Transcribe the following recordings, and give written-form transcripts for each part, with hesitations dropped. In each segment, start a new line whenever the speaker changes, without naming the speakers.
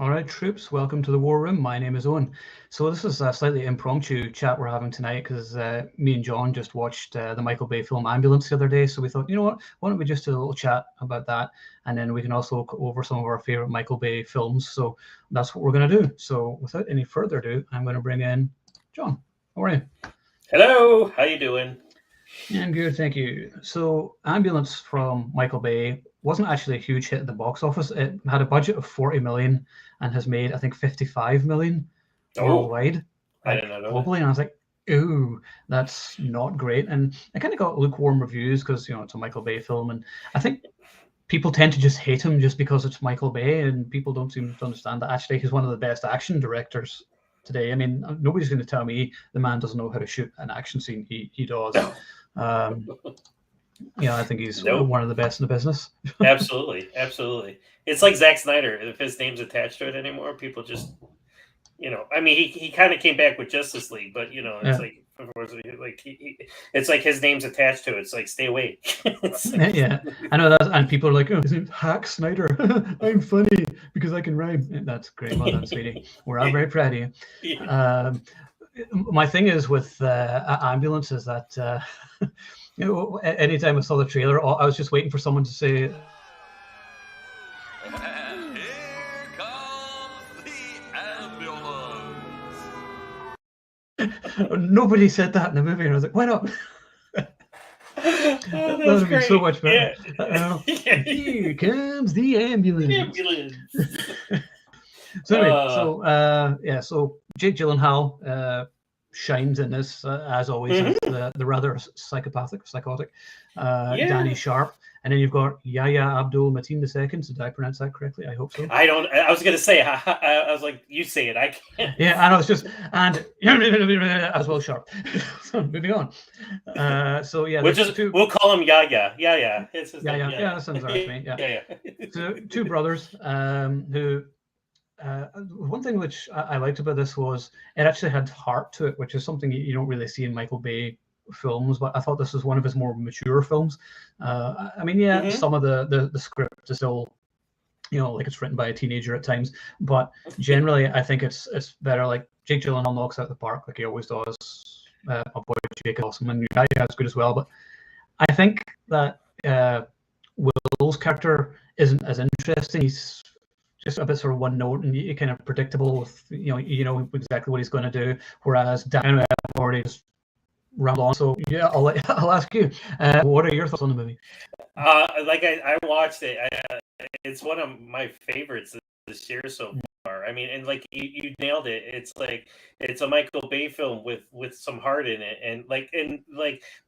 All right, troops, welcome to the War Room. My name is Owen. So this is a slightly impromptu chat we're having tonight because me and John just watched the Michael Bay film Ambulance the other day. So we thought, you know what, why don't we just do a little chat about that? And then we can also go over some of our favorite Michael Bay films. So that's what we're going to do. So without any further ado, I'm going to bring in John. How are you?
Hello, how you doing?
Yeah, I'm good, thank you. So Ambulance from Michael Bay wasn't actually a huge hit at the box office. It had a budget of 40 million and has made, I think, 55 million worldwide,
I
like
did not know
globally. And I was like, ooh, that's not great. And I kind of got lukewarm reviews because, you know, it's a Michael Bay film. And I think people tend to just hate him just because it's Michael Bay, and people don't seem to understand that actually he's one of the best action directors today. I mean, nobody's going to tell me the man doesn't know how to shoot an action scene. He does. Yeah, I think he's one of the best in the business.
Absolutely, absolutely. It's like Zack Snyder. If his name's attached to it anymore, people just, you know. I mean, he kind of came back with Justice League, but you know, it's like, of course, like it's like his name's attached to it. It's like, stay away.
Like, yeah, I know that, and people are like, "Oh, his name's Hack Snyder." I'm funny because I can rhyme. That's great, well done, sweetie. We're all very proud of you. My thing is with Ambulance is that. You know, anytime I saw the trailer, I was just waiting for someone to say,
"And here comes the ambulance."
Nobody said that in the movie, and I was like, why not? That would have been so much better. Yeah. Here comes the ambulance. So anyway, so Jake Gyllenhaal shines in this as always, as the rather psychotic Danny Sharp, and then you've got Yahya Abdul Mateen II. Did I pronounce that correctly? I hope so.
I don't. I was gonna say. I was like, you say it. I can't.
Yeah, I know. It's just and as well Sharp. So moving on. So yeah,
we'll call him Yahya. Yeah.
Yeah, that sounds right to me. Yeah. So two brothers who. One thing which I liked about this was it actually had heart to it, which is something you don't really see in Michael Bay films, but I thought this was one of his more mature films. I mean, some of the script is still, you know, like it's written by a teenager at times, but generally I think it's better. Like Jake Gyllenhaal knocks out the park like he always does. My boy Jake is awesome, and yeah, it's good as well. But I think that Will's character isn't as interesting. He's just a bit sort of one note and kind of predictable with, you know exactly what he's going to do. Whereas Dan, I've already just rambled on. So yeah, I'll ask you, what are your thoughts on the movie?
Like I watched it. It's one of my favorites this year so far. I mean, and like you nailed it. It's like it's a Michael Bay film with some heart in it, and like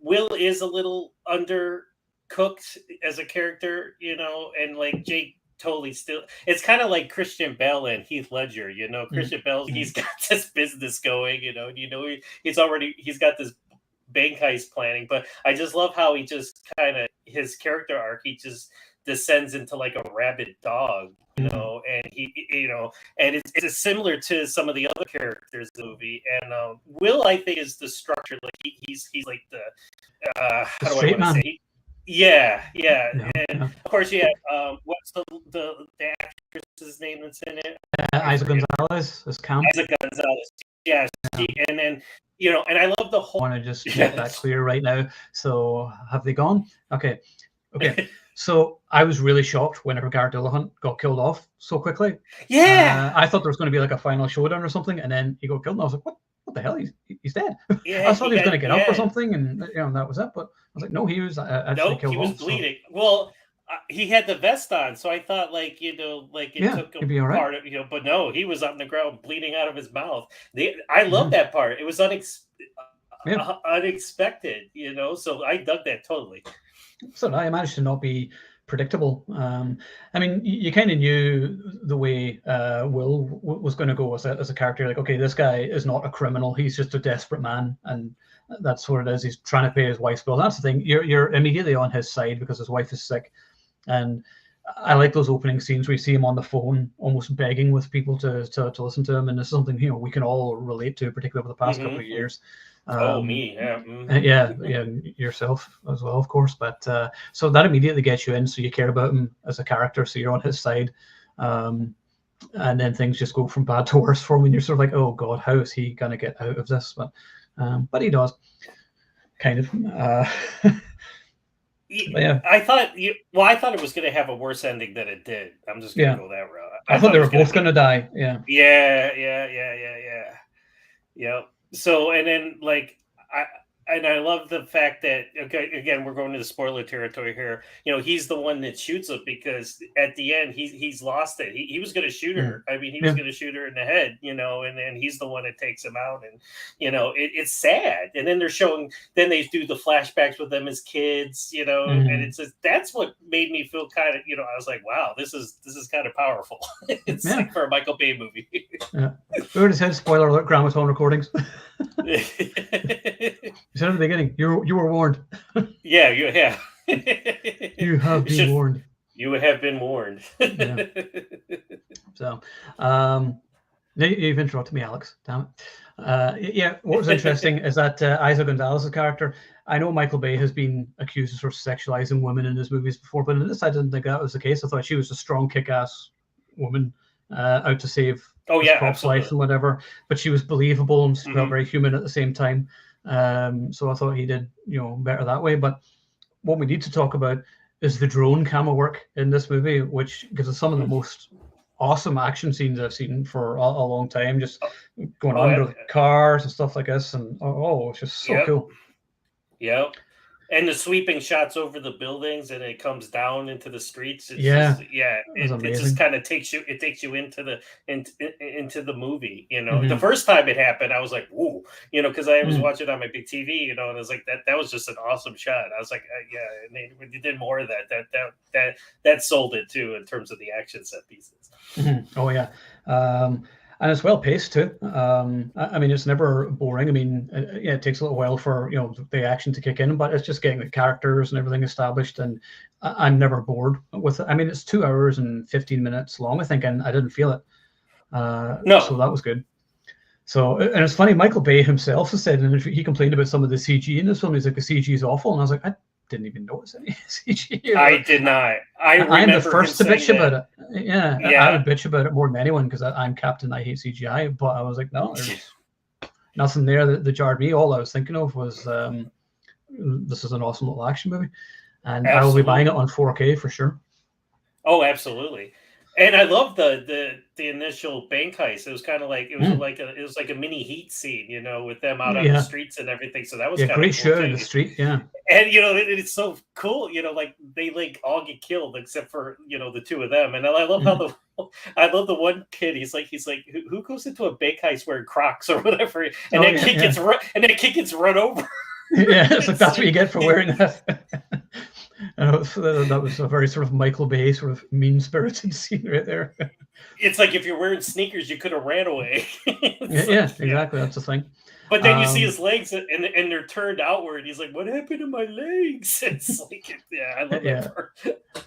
Will is a little undercooked as a character, you know, and like Jake. Totally still it's kind of like Christian Bale and Heath Ledger, you know. Christian Bale, he's got this business going, you know, he's got this bank heist planning, but I just love how he just kind of his character arc, he just descends into like a rabid dog, you know, and he, you know, and it's similar to some of the other characters in the movie. And Will, I think, is the structure, like he's like the how do I want to say? Yeah. And of course, what's the actress's name that's in it?
Isa Gonzalez as Cam.
Isa Gonzalez, yes. And then, you know, and I love the whole.
I want to just make that clear right now. So have they gone? Okay. So I was really shocked whenever Garrett Dillahunt got killed off so quickly.
Yeah.
I thought there was going to be like a final showdown or something, and then he got killed, and I was like, what the hell? He's dead.
Yeah,
I thought he was going to get up or something, and you know that was it. But I was like, no, he was actually killed.
He was bleeding. So. Well, he had the vest on, so I thought, like, you know, like it took him part of, you know, but no, he was on the ground bleeding out of his mouth. I love that part. It was unexpected, you know. So I dug that totally.
So I managed to not be predictable. I mean, you kind of knew the way Will was going to go as a character. Like, okay, this guy is not a criminal; he's just a desperate man, and that's what it is. He's trying to pay his wife's bill. That's the thing. You're immediately on his side because his wife is sick, and I like those opening scenes where you see him on the phone, almost begging with people to listen to him, and this is something, you know, we can all relate to, particularly over the past couple of years.
Me, yeah.
Yeah, yourself as well, of course. But so that immediately gets you in, so you care about him as a character, so you're on his side. and then things just go from bad to worse for him, and you're sort of like, oh god, how is he gonna get out of this? But he does, kind of. Yeah.
I thought it was going to have a worse ending than it did. I'm just going to go that route.
I thought they were both going to die. Yeah.
Yeah. So, and then like, I love the fact that, okay, again, we're going to the spoiler territory here. He's the one that shoots it, because at the end he's lost it. He was going to shoot her. I mean, he was going to shoot her in the head, and then he's the one that takes him out, and it's sad. And then then they do the flashbacks with them as kids, and it's just, that's what made me feel kind of, I was like, wow, this is kind of powerful. It's like for a Michael Bay movie.
Yeah. We already said spoiler alert, gramophone recordings. You said at the beginning, you were warned.
Yeah.
You have been warned.
You have been warned.
Yeah. So, you've interrupted me, Alex. Damn it. Yeah. What was interesting is that Isa Gonzalez's character. I know Michael Bay has been accused of sort of sexualizing women in his movies before, but in this, I didn't think that was the case. I thought she was a strong, kick-ass woman out to save Pop's life and whatever, but she was believable and felt very human at the same time. So I thought he did, better that way. But what we need to talk about is the drone camera work in this movie, which gives us some of the most awesome action scenes I've seen for a long time, just going under cars and stuff like this, and it's just so cool.
Yep. And the sweeping shots over the buildings, and it comes down into the streets. It just kind of takes you into the movie. The first time it happened, I was like, "Whoa!" Because I was watching it on my big TV. And I was like, "That was just an awesome shot." I was like, And when you did more of that sold it too in terms of the action set pieces.
Oh yeah. And it's well paced too. I mean, it's never boring. I mean, it takes a little while for the action to kick in, but it's just getting the characters and everything established, and I'm never bored with it. I mean, it's 2 hours and 15 minutes long, I think, and I didn't feel it. No, so that was good. So, and it's funny, Michael Bay himself has said, and he complained about some of the CG in this film. He's like, the CG is awful, and I was like, I didn't even notice any CG.
I did not.
I'm the first to bitch about it. Yeah, I would bitch about it more than anyone because I'm Captain. I hate CGI, but I was like, no, there's nothing there that jarred me. All I was thinking of was this is an awesome little action movie, and I will be buying it on 4K for sure.
Oh, absolutely. And I love the initial bank heist. It was kind of like it was like a mini Heat scene, with them out on the streets and everything. So that was kind of
great
cool
show in the street, yeah.
And it's so cool, like they all get killed except for the two of them. And I love how I love the one kid. He's like who goes into a bank heist wearing Crocs or whatever, and that kid gets run over.
Yeah, it's like that's what you get for wearing that. That was a very sort of Michael Bay sort of mean-spirited scene right there.
It's like if you're wearing sneakers, you could have ran away.
Exactly. That's the thing.
But then you see his legs, and they're turned outward. He's like, "What happened to my legs?" It's like, I love that part.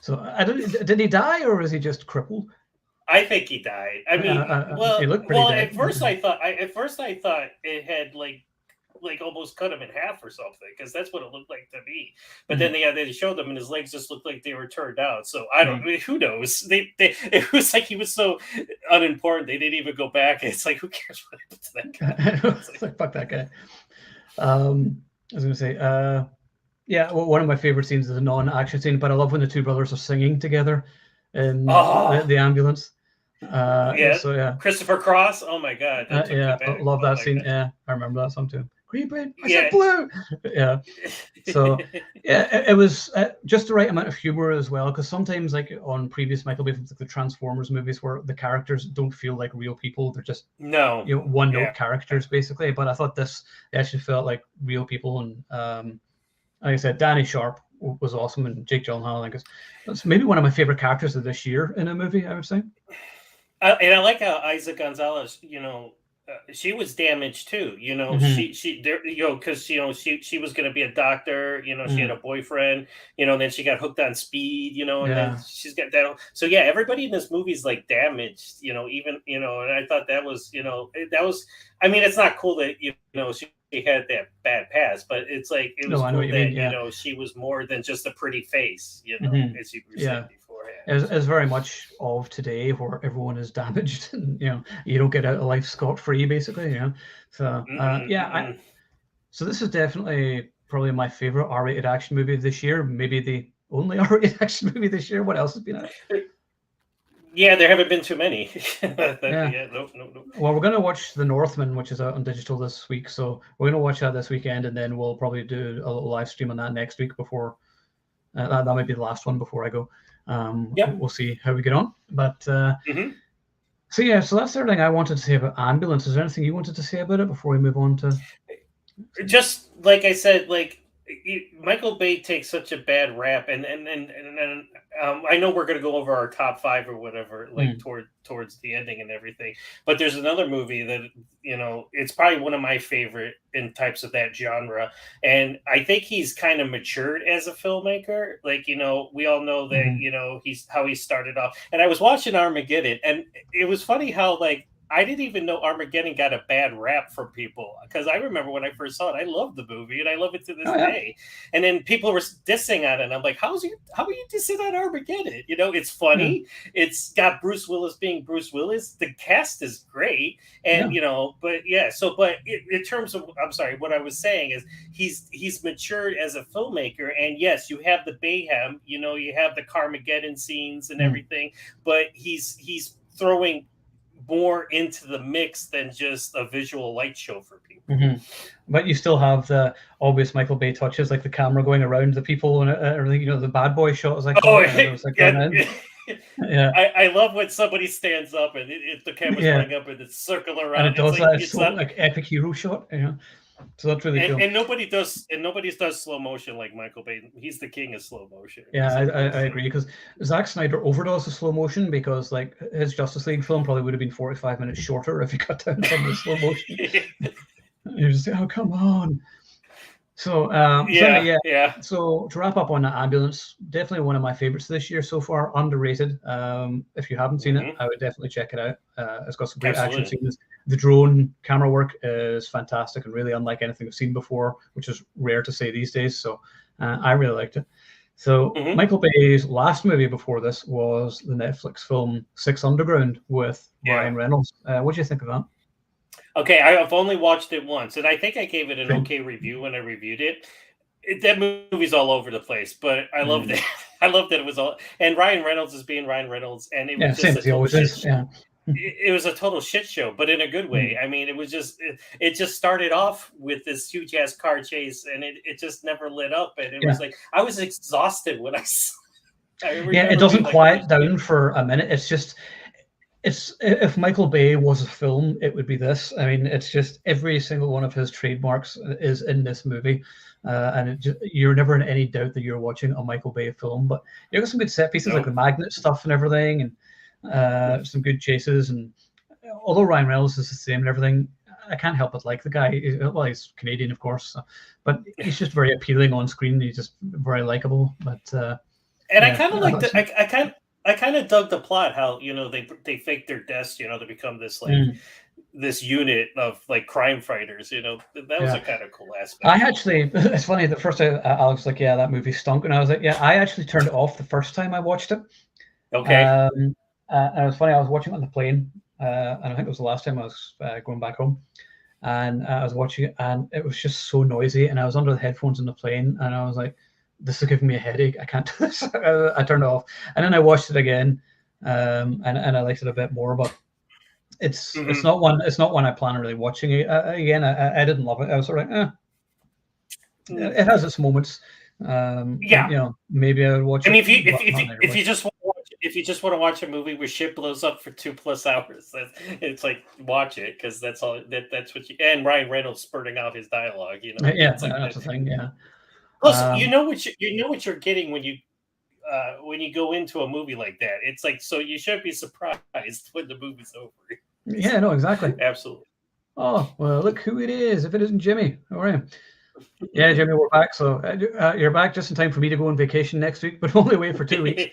So, did he die or was he just crippled?
I think he died. I mean,
he looked pretty dead.
At first I thought it had like almost cut him in half or something, because that's what it looked like to me. But then they showed them and his legs just looked like they were turned out. So I don't know, who knows? It was like he was so unimportant they didn't even go back. It's like, who cares what happened to that guy?
It's like, fuck that guy. I was gonna say one of my favorite scenes is a non-action scene, but I love when the two brothers are singing together in the ambulance.
Christopher Cross. Oh my god.
I love that scene. Yeah, I remember that song too. Green Brain, I said blue. Yeah. So it was just the right amount of humor as well, because sometimes like on previous Michael Bay films, like the Transformers movies, where the characters don't feel like real people, they're just one-note characters basically. But I thought they actually felt like real people, and like I said, Danny Sharp was awesome, and Jake Gyllenhaal, I think, that's maybe one of my favorite characters of this year in a movie, I would say.
And I like how Isa Gonzalez, she was damaged too, because she was going to be a doctor, she had a boyfriend, then she got hooked on speed, and then she's got that. So everybody in this movie is like damaged, even, and I thought that was, I mean, it's not cool that, she had that bad past, but it's like, it was cool that, she was more than just a pretty face, as you were saying before.
is very much of today, where everyone is damaged, and you don't get out of life scot-free, basically. So so this is definitely probably my favorite R-rated action movie this year. Maybe the only R-rated action movie this year. What else has been out?
Yeah, there haven't been too many.
No. Well, we're going to watch The Northman, which is out on digital this week. So we're going to watch that this weekend, and then we'll probably do a little live stream on that next week before. That might be the last one before I go. We'll see how we get on. But so that's everything I wanted to say about Ambulance. Is there anything you wanted to say about it before we move on to?
Just like I said, Michael Bay takes such a bad rap, and I know we're going to go over our top 5 or whatever, towards the ending and everything. But there's another movie that it's probably one of my favorite in types of that genre, and I think he's kind of matured as a filmmaker. We all know that he's how he started off. And I was watching Armageddon, and it was funny how I didn't even know Armageddon got a bad rap from people, because I remember when I first saw it, I loved the movie and I love it to this day. And then people were dissing on it, and I'm like, how are you dissing on Armageddon? It's funny. It's got Bruce Willis being Bruce Willis. The cast is great, and but in terms of, I'm sorry, what I was saying is he's matured as a filmmaker, and yes, you have the Bayhem, you have the Carmageddon scenes and everything, but he's throwing more into the mix than just a visual light show for people.
But you still have the obvious Michael Bay touches, like the camera going around the people and everything. The bad boy shot is
I love when somebody stands up and the camera's going up and it's circle around,
and it does that epic hero shot. So that's really cool.
And nobody does slow motion like Michael Bay. He's the king of slow motion.
Yeah, I agree, because Zack Snyder overdoes the slow motion, because his Justice League film probably would have been 45 minutes shorter if he cut down some of the slow motion. You're just like, oh, come on. So So to wrap up on that, Ambulance, definitely one of my favorites this year so far. Underrated. If you haven't seen it, I would definitely check it out. It's got some great action scenes. The drone camera work is fantastic and really unlike anything I've seen before, which is rare to say these days. So I really liked it. So Michael Bay's last movie before this was the Netflix film Six Underground with Ryan Reynolds. What do you think of that?
Okay, I've only watched it once, and I think I gave it an okay review when I reviewed it. That movie's all over the place, but I loved it. I loved that it was all, and Ryan Reynolds is being Ryan Reynolds, and it was just it was a total shit show, but in a good way. I mean, it just started off with this huge ass car chase, and it just never lit up, and it was like I was exhausted when I saw it.
It doesn't quiet down for a minute. It's just. If Michael Bay was a film, it would be this. I mean, it's just every single one of his trademarks is in this movie, and you're never in any doubt that you're watching a Michael Bay film. But you got some good set pieces, like the magnet stuff and everything, and some good chases. And although Ryan Reynolds is the same and everything, I can't help but like the guy. Well, he's Canadian, of course, but he's just very appealing on screen. He's just very likable. But
I kind of like I kind of dug the plot, how they fake their deaths, to become this this unit of crime fighters. That was a kind of cool aspect.
I actually, it's funny. The first time Alex was like, "Yeah, that movie stunk," and I was like, "Yeah." I actually turned it off the first time I watched it.
Okay.
And it was funny. I was watching it on the plane, and I think it was the last time I was going back home, and I was watching it, and it was just so noisy, and I was under the headphones in the plane, and I was like, this is giving me a headache. I can't do this. I turned it off, and then I watched it again, and I liked it a bit more. But it's not one I plan on really watching again. I didn't love it. I was sort of it has its moments. Maybe I would watch.
I mean, if you just want to watch a movie where shit blows up for 2+ hours, it's like watch it, because that's all. That's what you, and Ryan Reynolds spurting out his dialogue.
That's the thing. Yeah.
Plus, you know what you're getting when you go into a movie like that. It's like, so you shouldn't be surprised when the movie's over.
Yeah, no, exactly.
Absolutely.
Oh, well, look who it is. If it isn't Jimmy. All right. Yeah, Jimmy, we're back. So you're back just in time for me to go on vacation next week, but only away for 2 weeks.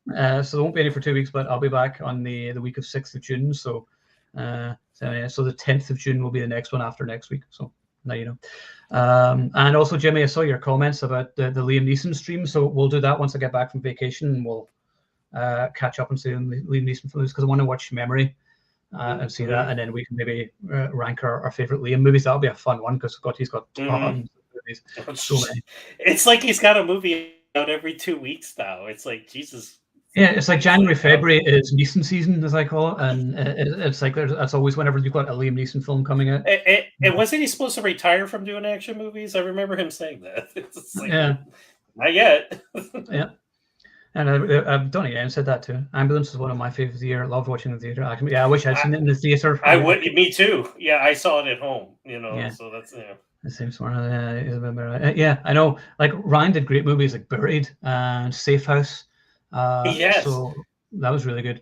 So there won't be any for 2 weeks, but I'll be back on the week of 6th of June. So the 10th of June will be the next one after next week. So now you know. And also, Jimmy, I saw your comments about the Liam Neeson stream, so we'll do that once I get back from vacation, and we'll catch up and see Liam Neeson films because I want to watch Memory and see that, and then we can maybe rank our favorite Liam movies. That'll be a fun one because he's got tons of movies. So many.
It's like he's got a movie out every 2 weeks now. It's like Jesus.
Yeah, it's like January, February is Neeson season, as I call it, and it's like that's always whenever you've got a Liam Neeson film coming out.
And wasn't he supposed to retire from doing action movies? I remember him saying that. It's like,
yeah,
not yet.
Yeah, and I've done it. Yeah, I said that too. Ambulance is one of my favorites of the year. I loved watching it in the theater. Actually, I wish I'd seen it in the theater.
I would. Me too. Yeah, I saw it at home.
Yeah.
So that's
The same sort of yeah, I know. Like Ryan did great movies like Buried and Safe House.
Yes.
So that was really good.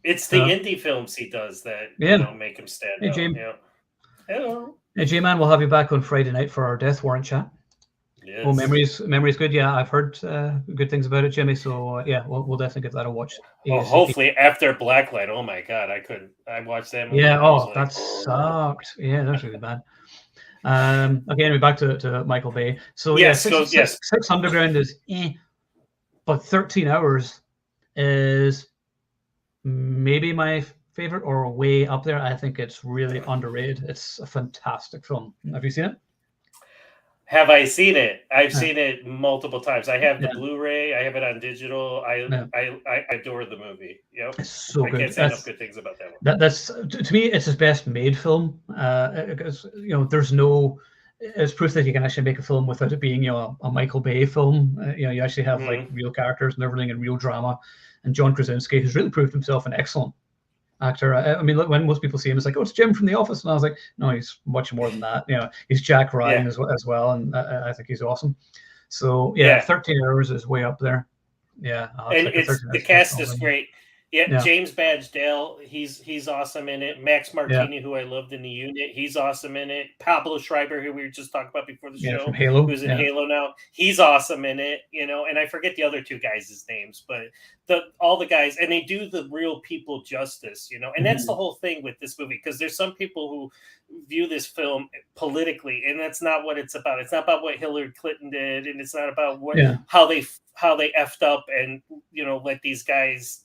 It's the indie films he does that make him stand out.
Jim.
Yeah. Hello.
Hey, J-Man, we'll have you back on Friday night for our Death Warrant chat.
Yes.
Oh, memory's good. Yeah, I've heard good things about it, Jimmy. So yeah, we'll definitely give that a watch.
Well, hopefully after Blacklight. Oh my God, I couldn't. I watched that movie.
Yeah. Oh, that sucked. Yeah, that's really bad. Again, we're back to Michael Bay. So Six Underground is but 13 Hours is maybe my favorite or way up there. I think it's really underrated. It's a fantastic film. Have you seen it?
Have I seen it? I've seen it multiple times. I have the Blu-ray. I have it on digital. I adore the movie. Yep.
It's so good.
I can't say enough good things about that one.
That's to me, it's his best made film. Because there's no. It's proof that you can actually make a film without it being a Michael Bay film. You actually have like real characters and everything and real drama. And John Krasinski has really proved himself an excellent actor. I mean, look, when most people see him, it's like, oh, it's Jim from The Office, and I was like, no, he's much more than that. He's Jack Ryan as well, and I think he's awesome. So 13 Hours is way up there. Yeah,
and the cast is great. Yeah, James Badge Dale, he's awesome in it. Max Martini, who I loved in The Unit, he's awesome in it. Pablo Schreiber, who we were just talking about before the show,
from Halo,
who's in Halo now, he's awesome in it. And I forget the other two guys' names, but all the guys, and they do the real people justice, and that's the whole thing with this movie, because there's some people who view this film politically, and that's not what it's about. It's not about what Hillary Clinton did, and it's not about how they effed up and let these guys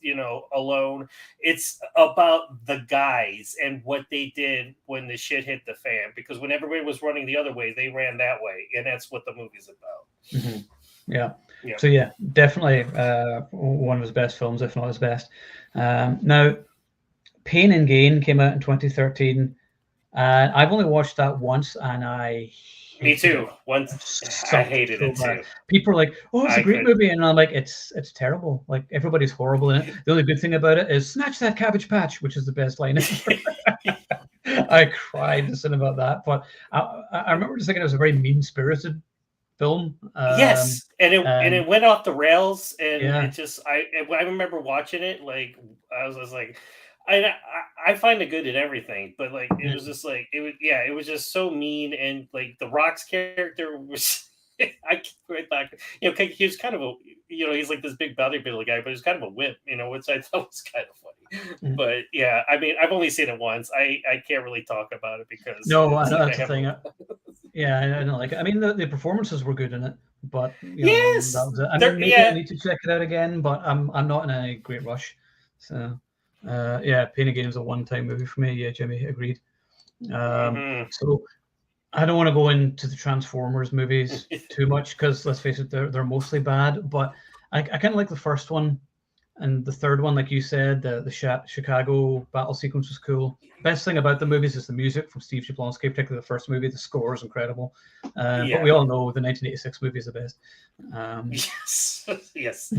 alone. It's about the guys and what they did when the shit hit the fan, because when everybody was running the other way, they ran that way, and that's what the movie's about.
Yeah. So definitely one of his best films, if not his best. Now, Pain and Gain came out in 2013. I've only watched that once, and
me too. I hated it too.
People are like, "Oh, it's a great movie," and I'm like, "It's terrible. Like everybody's horrible in it." The only good thing about it is "Snatch that cabbage patch," which is the best line ever. I cried listening about that, but I remember just thinking it was a very mean-spirited film.
Yes, and it went off the rails, and it just I remember watching it, like I was like. I find it good in everything, but like it was just like it was just so mean, and like the Rock's character was I can't right back. He was kind of a he's like this big bodybuilder guy, but he's kind of a wimp, which I thought was kind of funny. But yeah, I mean, I've only seen it once. I can't really talk about it because
that's the thing. I don't like it. I mean, the performances were good in it, but
yes,
that was it. I need to check it out again, but I'm not in a great rush. So. Pain and Gain was a one-time movie for me. Yeah, Jimmy agreed. So I don't want to go into the Transformers movies too much because let's face it, they're mostly bad. But I kind of like the first one and the third one, like you said. The Chicago battle sequence was cool. Best thing about the movies is the music from Steve Jablonsky, particularly the first movie. The score is incredible. But we all know the 1986 movie is the best.
Yes.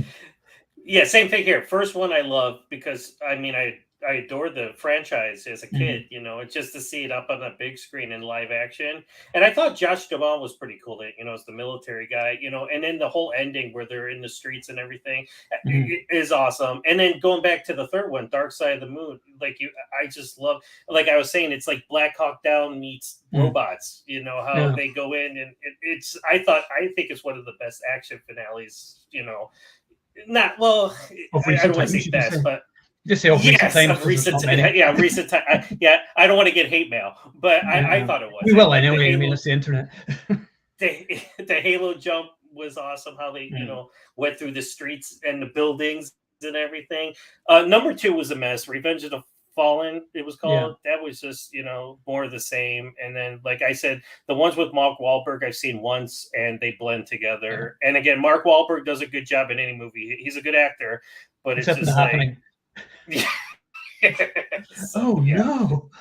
Yeah, same thing here. First one I love because I mean I adore the franchise as a kid. It's just to see it up on a big screen in live action. And I thought Josh Duhamel was pretty cool. That as the military guy, and then the whole ending where they're in the streets and everything is awesome. And then going back to the third one, Dark Side of the Moon, I just love. Like I was saying, it's like Black Hawk Down meets robots. How they go in, and I think it's one of the best action finales. Not well. I don't want to say best, but
just say recent times.
Recent time. I don't want to get hate mail, but I thought it was.
We will anyway. I mean, it's the internet.
The Halo jump was awesome. How they went through the streets and the buildings and everything. Number 2 was a mess. Revenge of the Fallen, it was called. That was just, more of the same. And then, like I said, the ones with Mark Wahlberg I've seen once, and they blend together. And again, Mark Wahlberg does a good job in any movie. He's a good actor, but
Except
it's just
The Happening. No.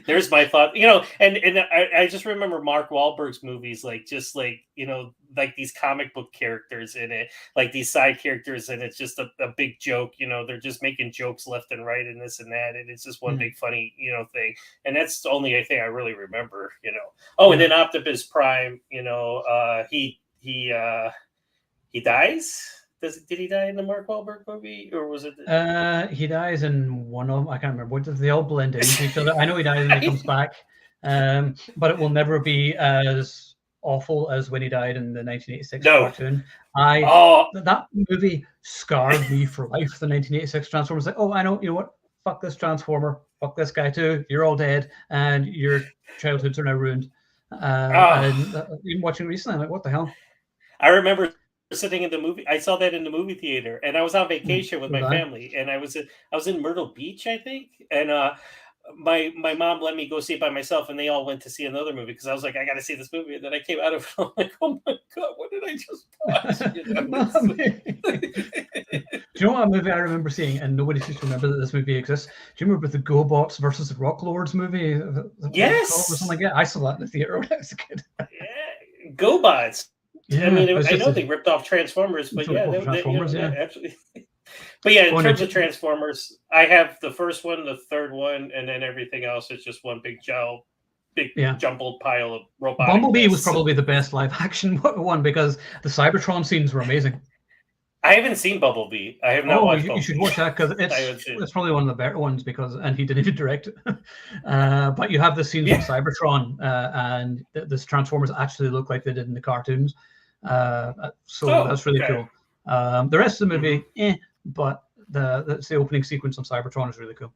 There's my thought, and I just remember Mark Wahlberg's movies, like these comic book characters in it, like these side characters, and it's just a big joke. They're just making jokes left and right and this and that, and it's just one big funny thing. And that's the only thing I really remember. And then Optimus Prime, he dies. Did he die in the Mark Wahlberg movie, or was it?
He dies in one of them. I can't remember. What they all blend into each other. I know he dies and he comes back, but it will never be as awful as when he died in the 1986 cartoon. That movie scarred me for life. The 1986 Transformers. Like, I know. You know what? Fuck this Transformer. Fuck this guy too. You're all dead, and your childhoods are now ruined. And even watching it recently, I'm like, what the hell?
I remember sitting in the movie. I saw that in the movie theater, and I was on vacation with my family, and I was in Myrtle Beach, I think, and my mom let me go see it by myself, and they all went to see another movie because I was like, I got to see this movie, and then I came out of it, I'm like, oh my god, what did I just watch?
Do you know what movie I remember seeing, and nobody seems to remember that this movie exists? Do you remember the GoBots versus the Rock Lords movie?
Yes,
or something like that. I saw that in the theater when I was a kid.
Yeah, GoBots.
Yeah,
I mean, I know they ripped off Transformers, but absolutely. But yeah, in terms of Transformers, I have the first one, the third one, and then everything else is just one big jumbled pile of robots.
Bumblebee was probably the best live action one because the Cybertron scenes were amazing.
I haven't seen Bumblebee. I have not watched Bumblebee.
You should watch that because it's probably one of the better ones and he didn't even direct it. But you have the scenes from Cybertron and this Transformers actually look like they did in the cartoons. So that's really cool. The rest of the movie, but the opening sequence on Cybertron is really cool.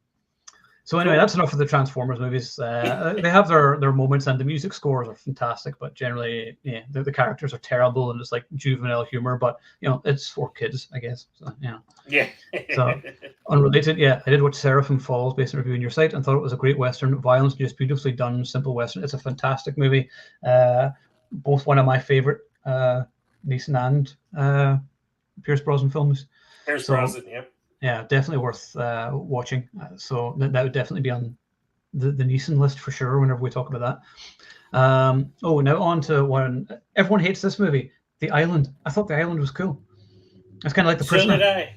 So anyway, that's enough of the Transformers movies. They have their moments, and the music scores are fantastic. But generally, the characters are terrible, and it's like juvenile humor. But it's for kids, I guess. So So unrelated, I did watch Seraphim Falls based on a review on your site, and thought it was a great Western, violence just beautifully done, simple Western. It's a fantastic movie. Both one of my favorite Neeson and Pierce Brosnan films.
Brosnan,
yeah, definitely worth watching. So that would definitely be on the Neeson list for sure whenever we talk about that. Now on to one everyone hates this movie, The Island. I thought The Island was cool. It's kind of like The Prisoner.
So did I.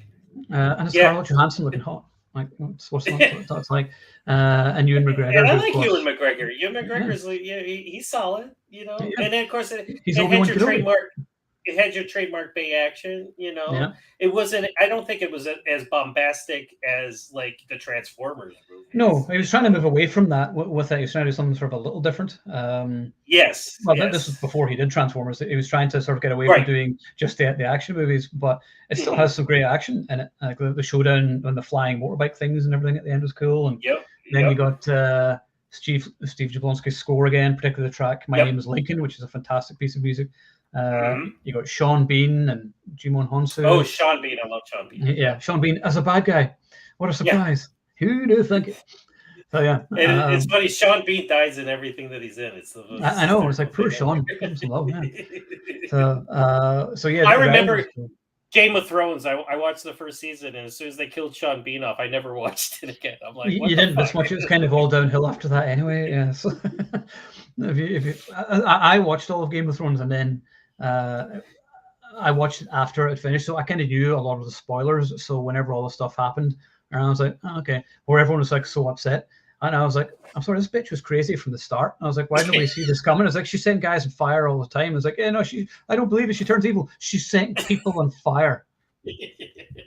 And it's Scarlett Johansson looking hot. Like what's that's like. And Ewan McGregor.
And I like Ewan McGregor. Ewan McGregor's he's solid, And then of course it had your trademark. It had your trademark Bay action, It wasn't. I don't think it was as bombastic as like the Transformers movie.
No, he was trying to move away from that with it. He was trying to do something sort of a little different.
Yes.
Well, this was before he did Transformers. He was trying to sort of get away from doing just the action movies, but it still has some great action in it. Like the showdown and the flying motorbike things and everything at the end was cool. And then you got Steve Jablonsky's score again, particularly the track "My Name Is Lincoln," which is a fantastic piece of music. You got Sean Bean and Jimon Honsu.
Oh, Sean Bean! I love Sean Bean.
Yeah, Sean Bean as a bad guy. What a surprise! Who do think it? So
it's funny. Sean Bean dies in everything that he's in.
I know. It's like poor Sean. Give him some love, So
I remember Game of Thrones. I watched the first season, and as soon as they killed Sean Bean off, I never watched it again. I'm like,
you didn't miss much. It was kind of all downhill after that, anyway. Yeah. So I watched all of Game of Thrones, and then I watched it after it finished, so I kind of knew a lot of the spoilers. So whenever all the stuff happened, and I was like, okay, or everyone was like so upset, and I was like, I'm sorry, this bitch was crazy from the start. And I was like, why didn't we see this coming? It's like she sent guys on fire all the time. It's like, no, I don't believe it. She turns evil. She sent people on fire. I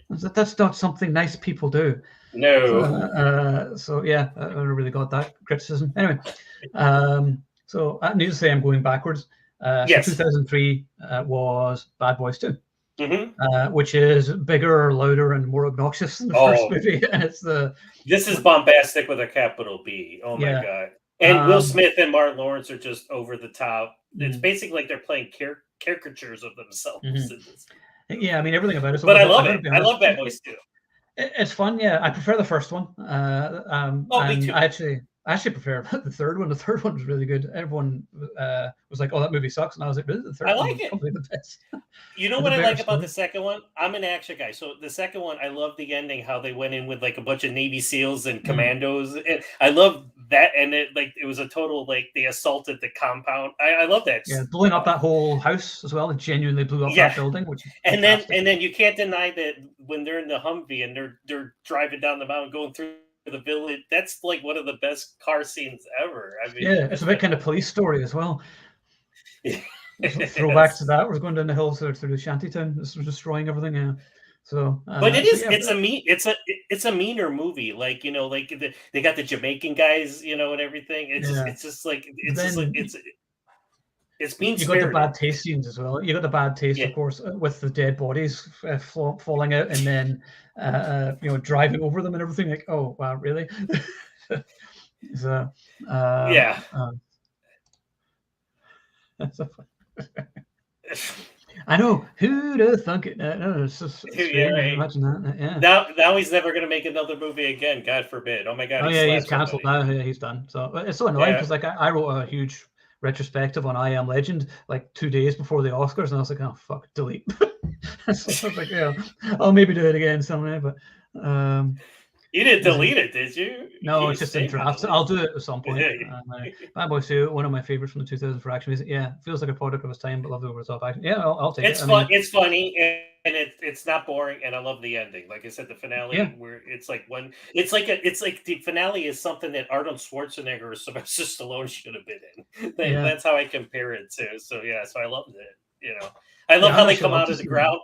was like, that's not something nice people do.
No.
So I really got that criticism. Anyway, so I need to say I'm going backwards. So 2003 was Bad Boys 2, which is bigger, louder, and more obnoxious than the first movie. And
this is bombastic with a capital B. Oh my god! And Will Smith and Martin Lawrence are just over the top. It's basically like they're playing caricatures of themselves.
Yeah, I mean everything about it. So
but I love it. I love Bad Boys 2.
It's fun, yeah. I prefer the first one.
Me
And
too.
I actually prefer the third one. The third one was really good. Everyone was like, "Oh, that movie sucks," and I was like, "Really? The third
I
one
like
was
it.
probably the best."
You know
It's
what
a
I
better
like about
story.
the second one? I'm an action guy, so the second one, I love the ending. How they went in with like a bunch of Navy SEALs and commandos, and I love that. And it was a total like they assaulted the compound. I love that.
Yeah, blowing up that whole house as well. It genuinely blew up
Yeah.
that building, which is
And
fantastic.
then you can't deny that when they're in the Humvee and they're driving down the mountain, going through the village. That's like one of the best car scenes ever. I mean,
Yeah, it's a bit kind of police story as well. Throwback to that. We're going down the hill through the shantytown. It's destroying everything. Yeah. So,
But it is.
yeah,
It's a meaner movie. Like like they got the Jamaican guys, and everything. It's just like it's mean
you got the
spirited.
bad taste scenes as well. You got the bad taste, of course, with the dead bodies falling out, and then driving over them and everything. Like, oh wow, really? So,
Yeah.
I know. Who'd have thunk it? No, it's just strange.
Right.
Imagine that. Yeah.
Now he's never going to make another movie again. God forbid. Oh my God.
Oh yeah, he's cancelled now. Yeah, he's done. So it's so annoying because like I wrote a huge retrospective on I Am Legend like 2 days before the Oscars, and I was like, oh fuck, delete. So I was like, yeah, I'll maybe do it again someday, but
you didn't delete it, did you?
No, it's just in drafts. I'll do it at some point. Bad Boys 2, one of my favorites from the 2000s for action music. Yeah, feels like a product of its time, but love the over the top action. Yeah, I'll take it.
It's fun. It's funny, and it's not boring. And I love the ending. Like I said, the finale where it's like the finale is something that Arnold Schwarzenegger or Sylvester Stallone should have been in. That's how I compare it to. So so I loved it. I love how they come out of the ground.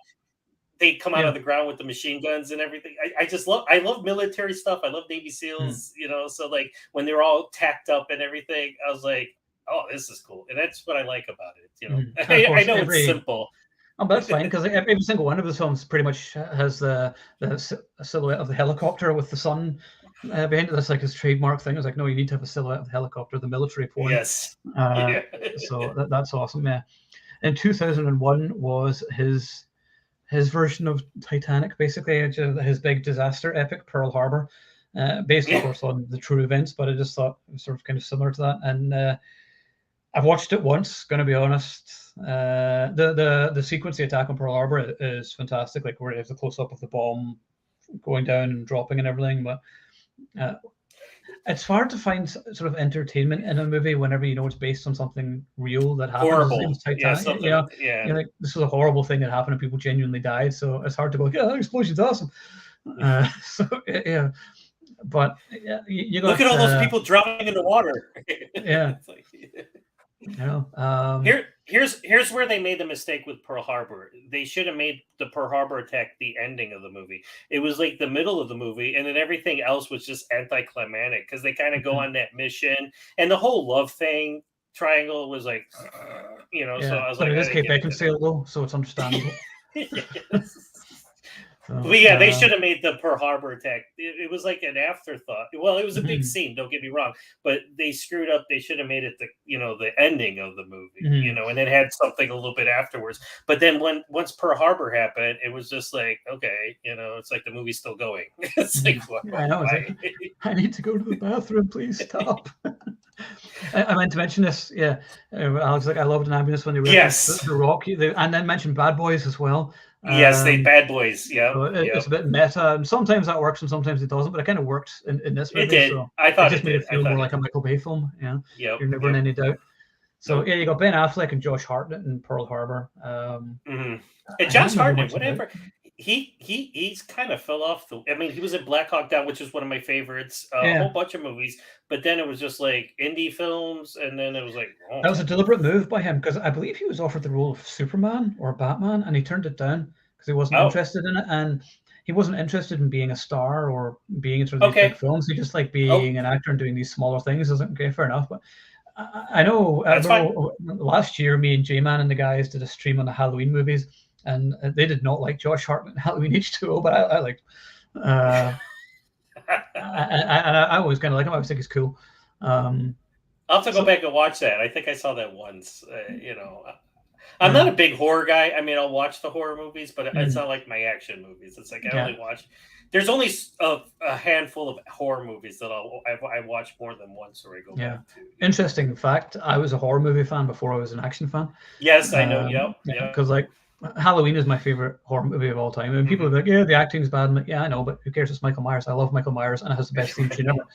They come out of the ground with the machine guns and everything. I love military stuff. I love Navy SEALs, so like when they're all tacked up and everything, I was like, oh, this is cool. And that's what I like about it. I know it's simple.
Oh, but that's fine because every single one of the films pretty much has the silhouette of the helicopter with the sun behind it. That's like his trademark thing. It's like, no, you need to have a silhouette of the helicopter, the military point.
Yes.
So that's awesome. Yeah. In 2001 was his version of Titanic, basically, his big disaster epic, Pearl Harbor, based, of course, on the true events, but I just thought it was sort of kind of similar to that. And I've watched it once, going to be honest. The sequence, the attack on Pearl Harbor, is fantastic, like where it's a close-up of the bomb going down and dropping and everything, but it's hard to find sort of entertainment in a movie whenever it's based on something real that happened.
Horrible.
Like, this was a horrible thing that happened and people genuinely died. So it's hard to go, that explosion's awesome. So yeah, but you got,
look at all those people drowning in the water.
Yeah.
Here's where they made the mistake with Pearl Harbor. They should have made the Pearl Harbor attack the ending of the movie. It was like the middle of the movie, and then everything else was just anticlimactic because they kind of go on that mission, and the whole love thing triangle was like, So I was like,
it is Kate Beckinsale though, so it's understandable.
But they should have made the Pearl Harbor attack. It was like an afterthought. Well, it was a big scene. Don't get me wrong, but they screwed up. They should have made it the ending of the movie, and then had something a little bit afterwards. But then once Pearl Harbor happened, it was just like, okay, it's like the movie's still going. It's like,
I know. I need to go to the bathroom. Please stop. I meant to mention this. Yeah, Alex, like I loved an ambulance when they were the Rock, and then mentioned Bad Boys as well.
Yes, they Bad Boys. Yeah,
so it's a bit meta, and sometimes that works and sometimes it doesn't. But it kind of worked in this movie.
It did.
So
I thought
it just made it feel more like a Michael Bay film. Yeah, you're never in any doubt. So you got Ben Affleck and Josh Hartnett in Pearl Harbor.
And Josh Hartnett, whatever. He's kind of fell off the. I mean, he was in Black Hawk Down, which is one of my favorites. A whole bunch of movies, but then it was just like indie films, and then it was like
that was a deliberate move by him because I believe he was offered the role of Superman or Batman, and he turned it down because he wasn't interested in it, and he wasn't interested in being a star or being in these big films. He just liked being an actor and doing these smaller things. I was like, okay, fair enough, but. I know last year, me and J-Man and the guys did a stream on the Halloween movies, and they did not like Josh Hartnett in Halloween H2O, but I liked. I always kind of like him. I always think he's cool.
I'll have to go back and watch that. I think I saw that once. I'm not a big horror guy. I mean, I'll watch the horror movies, but it's not like my action movies. It's like I only watch. There's only a handful of horror movies that I watch more than once, or I go back to.
Interesting fact: I was a horror movie fan before I was an action fan.
Yes, I know. Yep.
Because like Halloween is my favorite horror movie of all time. And people are like, "Yeah, the acting's bad." I'm like, "Yeah, I know, but who cares? It's Michael Myers. I love Michael Myers, and it has the best theme tune ever."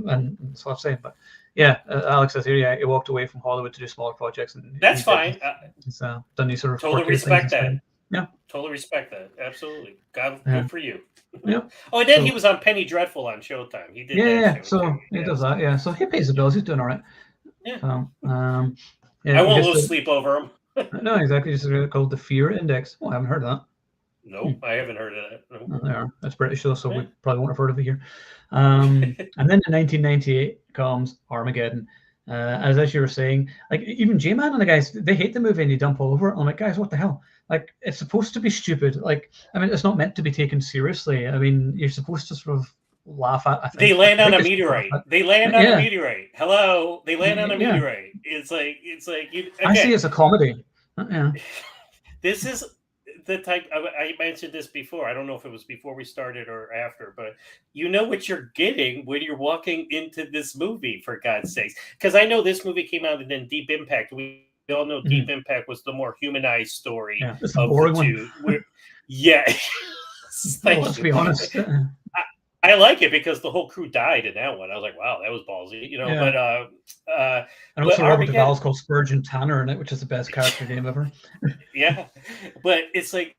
And that's what I'm saying. But yeah, Alex says here, yeah, he walked away from Hollywood to do smaller projects, and
that's fine.
He's done these sort of
totally respect that.
Yeah,
totally respect that. Absolutely, good for you.
Yeah.
Oh, and then he was on Penny Dreadful on Showtime. He did.
Yeah. So he does that. Yeah. So he pays the bills. He's doing all right.
Yeah.
So,
I won't lose sleep over him.
No, exactly. Just called the Fear Index. Oh, I haven't heard of that.
Nope, I haven't heard of that. Nope.
There, that's British though, so we probably won't have heard of it here. And then in 1998 comes Armageddon. As you were saying, like even J-Man and the guys, they hate the movie and they dump all over it. I'm like, guys, what the hell? Like, it's supposed to be stupid. Like, I mean, it's not meant to be taken seriously. I mean, you're supposed to sort of laugh at.
They land on a meteorite. They land on a meteorite. Hello, they land on a meteorite. It's like you. Okay.
I see it's a comedy. Yeah.
This is the type. I mentioned this before. I don't know if it was before we started or after, but you know what you're getting when you're walking into this movie. For God's sakes, because I know this movie came out and then Deep Impact. We all know Deep Impact was the more humanized story of the two. Yeah.
Let's be honest.
I like it because the whole crew died in that one. I was like, wow, that was ballsy, you know.
Yeah.
But
and also Robert Duvall's called Spurgeon Tanner in it, which is the best character name ever.
Yeah, but it's like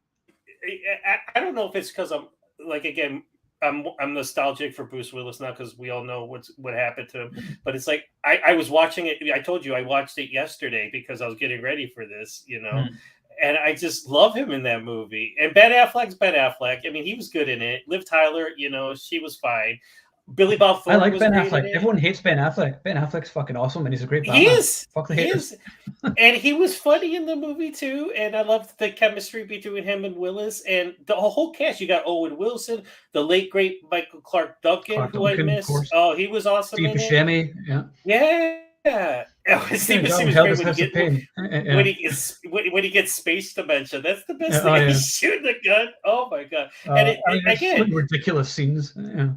I don't know if it's because I'm like again I'm nostalgic for Bruce Willis now because we all know what happened to him. But it's like I was watching it. I told you I watched it yesterday because I was getting ready for this, you know. And I just love him in that movie. And Ben Affleck's Ben Affleck. I mean, he was good in it. Liv Tyler, you know, she was fine. Billy Bob Thornton.
I like Ben Affleck. Everyone hates Ben Affleck. Ben Affleck's fucking awesome, and he's a great Batman.
He is.
Fuck the haters.
And he was funny in the movie too. And I loved the chemistry between him and Willis and the whole cast. You got Owen Wilson, the late great Michael Clark Duncan, who I missed. Oh, he was awesome.
Steve Buscemi.
Yeah. Steve Buscemi's great when he gets space dementia. That's the best thing. He's shooting the gun. Oh my god! And again,
ridiculous scenes. Yeah.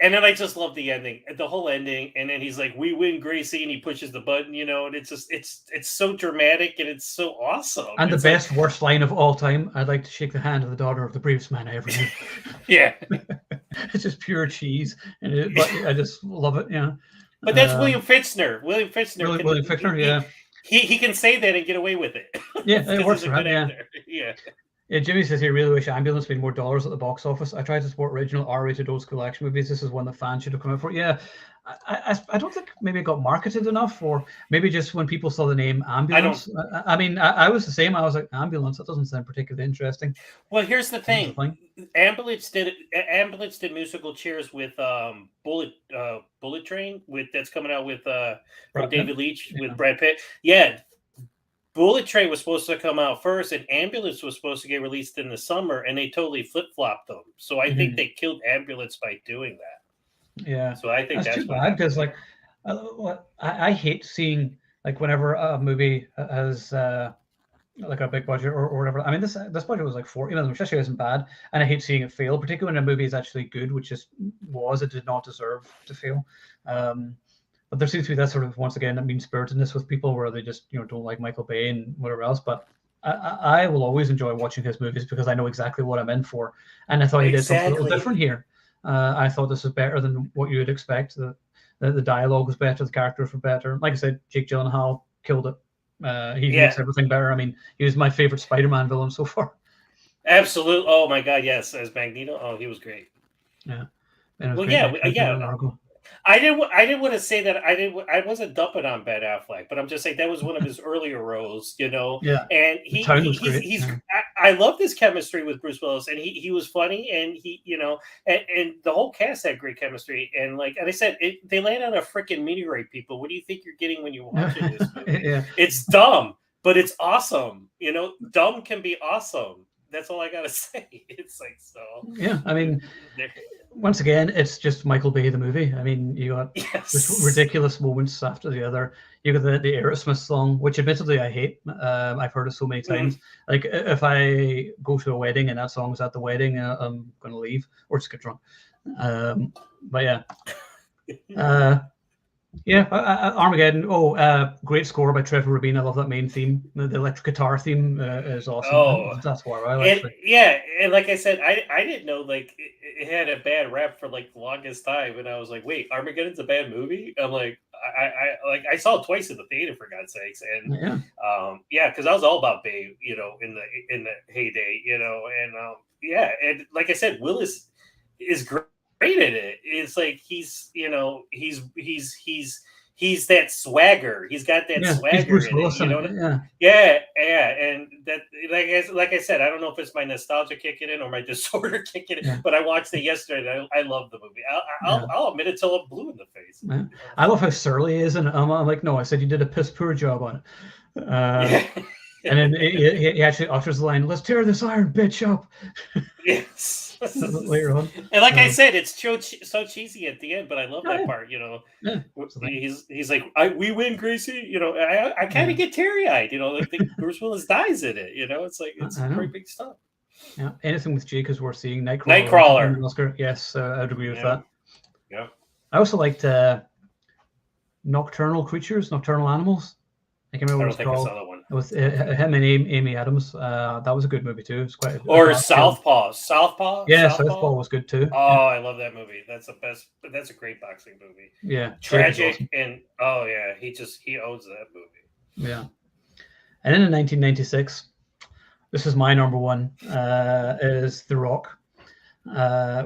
And then I just love the ending, the whole ending. And then he's like, "We win, Gracie," and he pushes the button, you know. And it's just, it's so dramatic and it's so awesome.
And the best, worst line of all time: "I'd like to shake the hand of the daughter of the bravest man I ever knew."
Yeah,
it's just pure cheese, but I just love it. Yeah.
But that's William Fichtner. William Fichtner,
yeah.
He can say that and get away with it.
Yeah, it works for him.
Yeah.
Yeah, Jimmy says he really wish Ambulance made more dollars at the box office. I tried to support original R-rated old school action movies. This is one the fans should have come out for. Yeah, I don't think maybe it got marketed enough, or maybe just when people saw the name Ambulance. I mean, I was the same. I was like, Ambulance. That doesn't sound particularly interesting.
Well, here's the thing. Ambulance did musical chairs with Bullet Train that's coming out with from David Leitch with Brad Pitt. Yeah. Bullet Train was supposed to come out first, and Ambulance was supposed to get released in the summer, and they totally flip-flopped them. So I think they killed Ambulance by doing that.
Yeah.
So I think that's
too bad because, like, I hate seeing like whenever a movie has like a big budget or whatever. I mean, this budget was like $40 million, which actually isn't bad, and I hate seeing it fail, particularly when a movie is actually good, which it did not deserve to fail. But there seems to be that sort of, once again, that mean-spiritedness with people where they just, you know, don't like Michael Bay and whatever else. But I will always enjoy watching his movies because I know exactly what I'm in for. And I thought he did something a little different here. I thought this was better than what you would expect. The dialogue was better, the characters were better. Like I said, Jake Gyllenhaal killed it. He makes everything better. I mean, he was my favorite Spider-Man villain so far.
Absolutely. Oh my God, yes, as Magneto. Oh, he was great.
Yeah.
Well, yeah. I didn't want to say that I wasn't dumping on Ben Affleck, but I'm just saying that was one of his earlier roles, you know.
Yeah.
And he's I love this chemistry with Bruce Willis, and he was funny, and he, you know, and the whole cast had great chemistry, and like, and I said, they land on a freaking meteorite. People, what do you think you're getting when you're watching this movie?
Yeah.
It's dumb, but it's awesome. You know, dumb can be awesome. That's all I gotta say. It's like so.
Yeah, I mean, once again, it's just Michael Bay the movie. I mean, you got just ridiculous moments after the other. You got the Aerosmith song, which admittedly I hate. I've heard it so many times. Like if I go to a wedding and that song's at the wedding, I'm gonna leave or just get drunk. But yeah. Armageddon. Great score by Trevor Rabin. I love that main theme. The electric guitar theme is awesome. That's why I like it.
And like I said, I didn't know like it had a bad rap for like the longest time, and I was like, wait, Armageddon's a bad movie? I'm like, I saw it twice in the theater for God's sakes, and because I was all about Bay, in the heyday, and like I said, Willis is great at it. It's like he's that swagger. He's got that swagger in it. And that like I said, I don't know if it's my nostalgia kicking in or my disorder kicking in, but I watched it yesterday. And I love the movie. I'll admit it till I'm blue in the face.
I love how surly he is, and I'm like, no, I said you did a piss poor job on it. And then he actually utters the line, "Let's tear this iron bitch up."
Yes.
Later on,
and like I said, it's so cheesy at the end, but I love that part. He's like, "We win, Gracie." I kind of get teary eyed. Like Bruce Willis dies in it. It's like it's pretty big stuff.
Yeah, anything with Jake is worth seeing.
Nightcrawler.
Oscar. Yes, I'd agree with that.
Yeah.
I also liked Nocturnal Animals. I can't remember what it's called.
I saw that one.
With him and Amy Adams. That was a good movie too. It's quite.
Southpaw. Southpaw.
Yeah, Southpaw was good too.
Oh, I love that movie. That's the best. That's a great boxing movie.
Yeah.
Tragic awesome. And he owns that movie.
Yeah. And then in 1996, this is my number one. Is The Rock,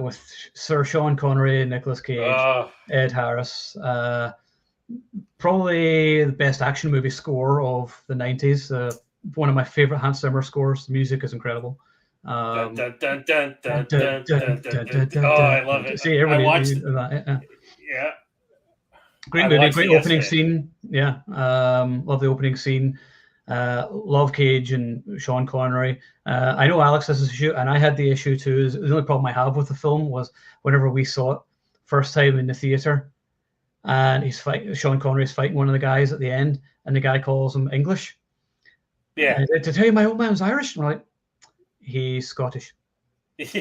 with Sir Sean Connery, Nicolas Cage, Ed Harris. Probably the best action movie score of the 90s. One of my favorite Hans Zimmer scores. The music is incredible.
I love it.
See, everybody
watched
that. Yeah. Great movie, great opening scene. Yeah. Love the opening scene. Love Cage and Sean Connery. I know Alex has this issue, and I had the issue too. The only problem I have with the film was whenever we saw it first time in the theater, and Sean Connery's fighting one of the guys at the end, and the guy calls him English.
Yeah.
And to tell you, my old man's Irish. And we're like, he's Scottish. That's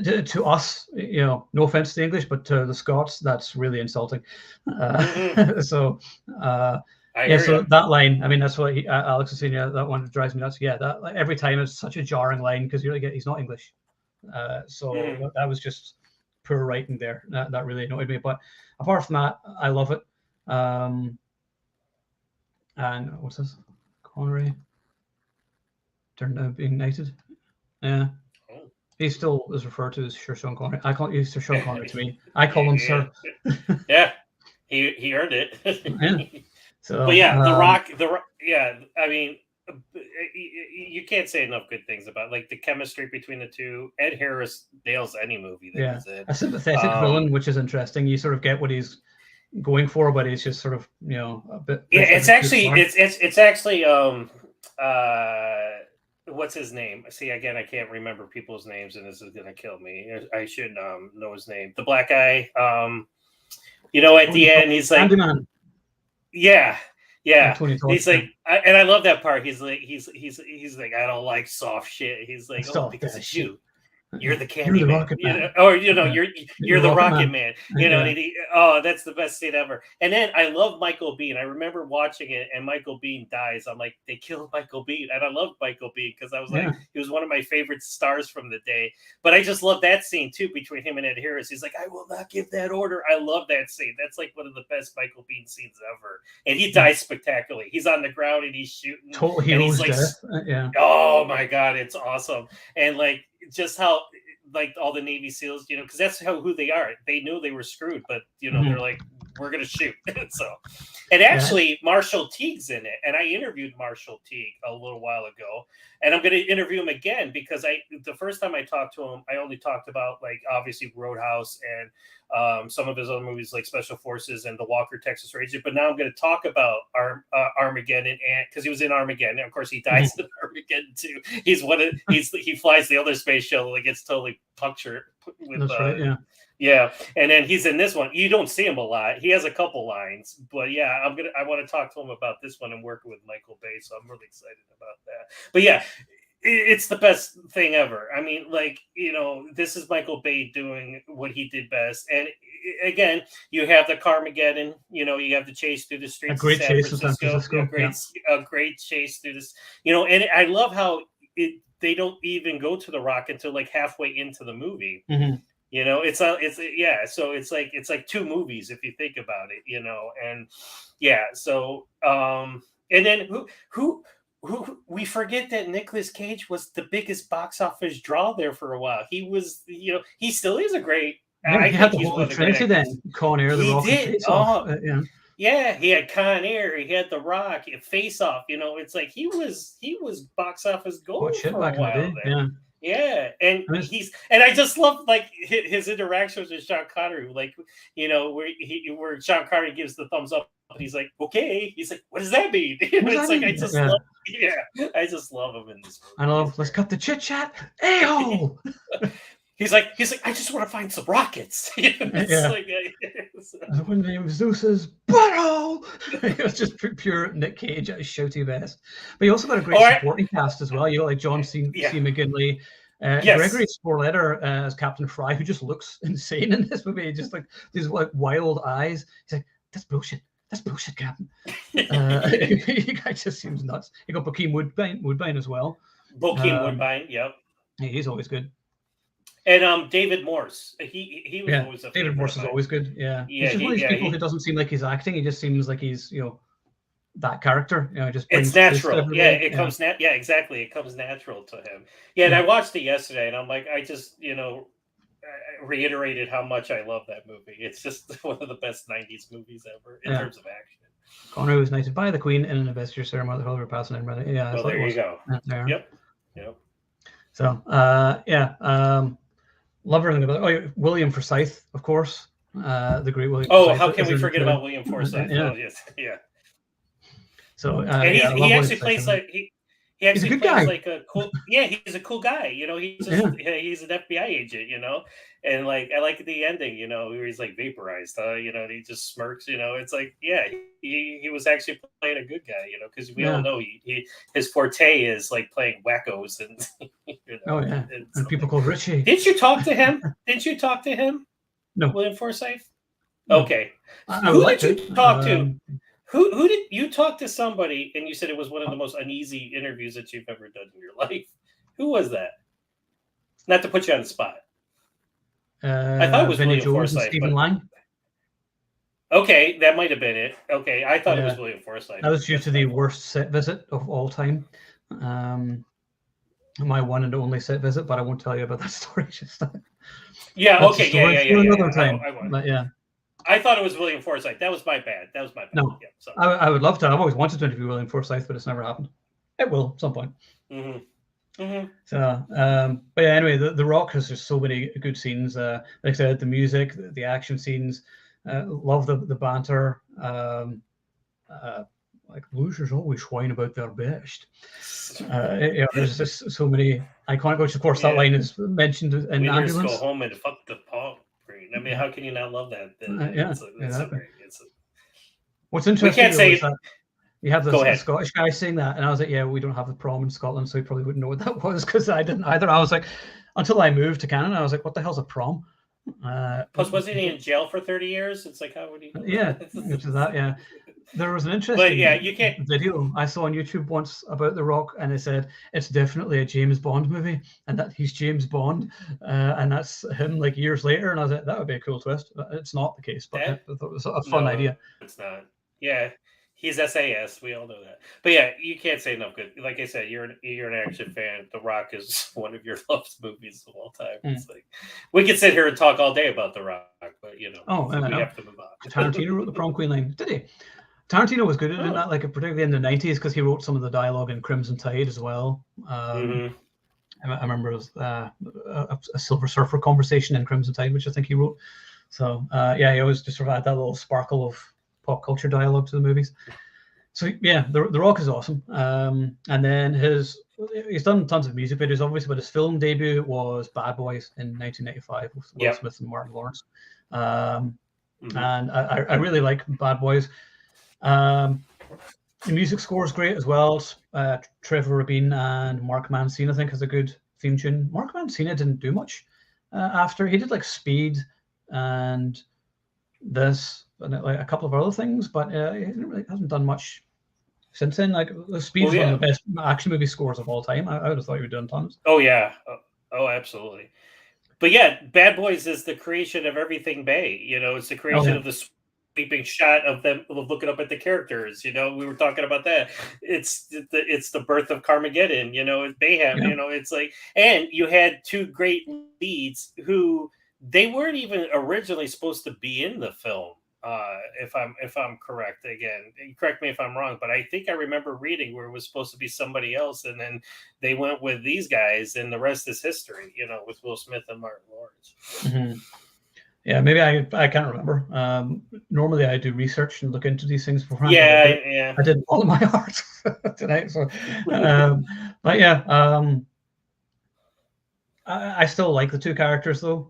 to us. No offense to the English, but to the Scots, that's really insulting. So that line. I mean, that's what Alex is saying. That one drives me nuts. Yeah, that every time it's such a jarring line because you're like, he's not English. That was just poor writing there. That really annoyed me. But apart from that, I love it. And what's this? Connery turned out being knighted. Yeah. He still is referred to as Sir Sean Connery. I call Sir Sean Connery to me. I call him Sir.
Yeah. He earned it.
Yeah. So,
but yeah, The Rock. Yeah, I mean, you can't say enough good things about like the chemistry between the two. Ed Harris nails any movie that he's in.
A sympathetic villain, which is interesting. You sort of get what he's going for, but he's just sort of a bit.
Yeah, it's actually what's his name? See, again, I can't remember people's names, and this is gonna kill me. I should know his name. The black guy. At the end, he's like,
Candyman.
Yeah. He's like, and I love that part. He's like, I don't like soft shit. He's like, because it's you. You're the Candyman, you're the Rocket Man. That's the best scene ever. And then I love Michael Biehn. I remember watching it, and Michael Biehn dies. I'm like, they killed Michael Biehn, and I love Michael Biehn because I was like, he was one of my favorite stars from the day. But I just love that scene too between him and Ed Harris. He's like, I will not give that order. I love that scene. That's like one of the best Michael Biehn scenes ever. And he dies spectacularly. He's on the ground and he's shooting.
Total hero's death.
Oh my God, it's awesome. And like just how like all the Navy SEALs, because that's who they are. They knew they were screwed, but they're like, we're gonna shoot. So, and actually, Marshall Teague's in it, and I interviewed Marshall Teague a little while ago, and I'm gonna interview him again because the first time I talked to him, I only talked about like obviously Roadhouse and some of his other movies like Special Forces and The Walker, Texas Ranger. But now I'm going to talk about Armageddon, and because he was in Armageddon, and of course he dies in Armageddon too. He flies the other space shuttle that gets totally punctured with.
That's right. Yeah.
Yeah, and then he's in this one. You don't see him a lot. He has a couple lines, but yeah, I want to talk to him about this one and working with Michael Bay, so I'm really excited about that. But yeah, it's the best thing ever. I mean, like, you know, this is Michael Bay doing what he did best. And again, you have the Carmageddon, you know, you have the chase through the streets of San Francisco. A great chase through this, you know, and I love how they don't even go to the Rock until like halfway into the movie.
Mm-hmm.
You know, so it's like two movies if you think about it, you know, and yeah, so and then who we forget that Nicolas Cage was the biggest box office draw there for a while. He was, you know, he still is a great.
Yeah, he had the whole Trinity then. Con Air, The Rock,
did. Yeah, he had Con Air, he had The Rock, Face Off. You know, it's like he was box office gold for a while there. Yeah, and I just love like his interactions with Sean Connery, like, you know, where Sean Connery gives the thumbs up, and he's like, okay, he's like, what does that mean? It's like I just love him in this movie.
I love. Let's cut the chit chat. Ayo.
He's like, I just want to find some rockets.
When the name of Zeus's butthole. It was just pure Nick Cage at his shouty best. But you also got a great supporting cast as well. You know, like John C. McGinley, Gregory Sporletter as Captain Fry, who just looks insane in this movie. Just like these like wild eyes. He's like, that's bullshit. That's bullshit, Captain. He guy just seems nuts. You got Bokeem Woodbine as well.
Bokeem Woodbine, yep.
He's always good.
And David Morse, he was always a
David Morse is always good. Yeah, he's just one of these people who doesn't seem like he's acting. He just seems like he's, you know, that character. You know, just
it's natural. Yeah, it comes exactly. It comes natural to him. Yeah, and I watched it yesterday, and I'm like, I just, you know, I reiterated how much I love that movie. It's just one of the best '90s movies ever in terms of action.
Connery was knighted by the Queen in an investiture ceremony. The Hollywood passing in. Yeah,
well, there you go. Yep.
So, love everything about it. William Forsythe, of course. The great William.
Forsythe. How can we forget about William Forsythe?
Yeah.
Oh, yes. Yeah.
So
and he actually plays like he actually
plays
guy. Like a cool. Yeah, he's a cool guy. You know, he's an FBI agent. You know, and like I like the ending. You know, where he's like vaporized. You know, and he just smirks. You know, it's like he was actually playing a good guy. You know, because we all know his forte is like playing wackos and. You know,
and people call Richie.
Didn't you talk to him?
No,
William Forsythe. No. Okay,
who did
you talk to? Who did you talk to? Somebody, and you said it was one of the most uneasy interviews that you've ever done in your life. Who was that? Not to put you on the spot. I thought it was William Forsythe.
Stephen Lang.
Okay, that might have been it. Okay, I thought it was William Forsythe.
That was due to the worst set visit of all time. My one and only set visit, but I won't tell you about that story.
Another
time. But
I thought it was William Forsythe. That was my bad.
No, I would love to. I've always wanted to interview William Forsythe, but it's never happened. It will at some point.
Mm-hmm. Mm-hmm.
So, but yeah, anyway, the Rock has just so many good scenes. Like I said, the music, the action scenes. Love the banter. Like losers always whine about their best. There's just so many iconic. Which of course that line is mentioned in
Winners
Ambulance.
Go home and fuck the paw. I mean, how can you not love that?
What's interesting is that you have the Scottish guy saying that, and I was like, yeah, we don't have the prom in Scotland, so he probably wouldn't know what that was because I didn't either. I was like, until I moved to Canada, I was like, what the hell's a prom?
Plus, wasn't he in jail for 30 years? It's like, how would he?
Which is that, yeah. There was an interesting video I saw on YouTube once about The Rock, and it said it's definitely a James Bond movie, and that he's James Bond, and that's him like years later. And I was like, that would be a cool twist. It's not the case, but I thought it was a fun idea.
It's not. Yeah, he's SAS. We all know that. But yeah, you can't say enough good. Like I said, you're an action fan. The Rock is one of your loved movies of all time. It's like we could sit here and talk all day about The Rock, but you know, we have to move on.
Tarantino wrote the prom queen line. Did he? Tarantino was good at doing that, like particularly in the 90s, because he wrote some of the dialogue in Crimson Tide as well. I remember it was a Silver Surfer conversation in Crimson Tide, which I think he wrote. So yeah, he always just sort of had that little sparkle of pop culture dialogue to the movies. So yeah, The Rock is awesome. And then he's done tons of music videos, obviously, but his film debut was Bad Boys in 1995 with Will Smith and Martin Lawrence. And I really like Bad Boys. The music score is great as well. Trevor Rabin and Mark Mancini, I think, has a good theme tune. Mark Mancini didn't do much after. He did like Speed and this and like a couple of other things, but he really hasn't done much since then. Like Speed is one of the best action movie scores of all time. I would have thought he would have done tons.
Oh yeah, oh absolutely. But yeah, Bad Boys is the creation of everything Bay. You know, it's the creation of the sweeping shot of them looking up at the characters. You know, we were talking about that. It's the birth of Armageddon. You know, it's Bayhem. You know, it's like, and you had two great leads who they weren't even originally supposed to be in the film. If I'm correct, again, correct me if I'm wrong, but I think I remember reading where it was supposed to be somebody else, and then they went with these guys, and the rest is history. You know, with Will Smith and Martin Lawrence.
Mm-hmm. Yeah, maybe I can't remember. Normally I do research and look into these things beforehand.
Yeah,
I did all of my art tonight. So, but yeah, I still like the two characters though.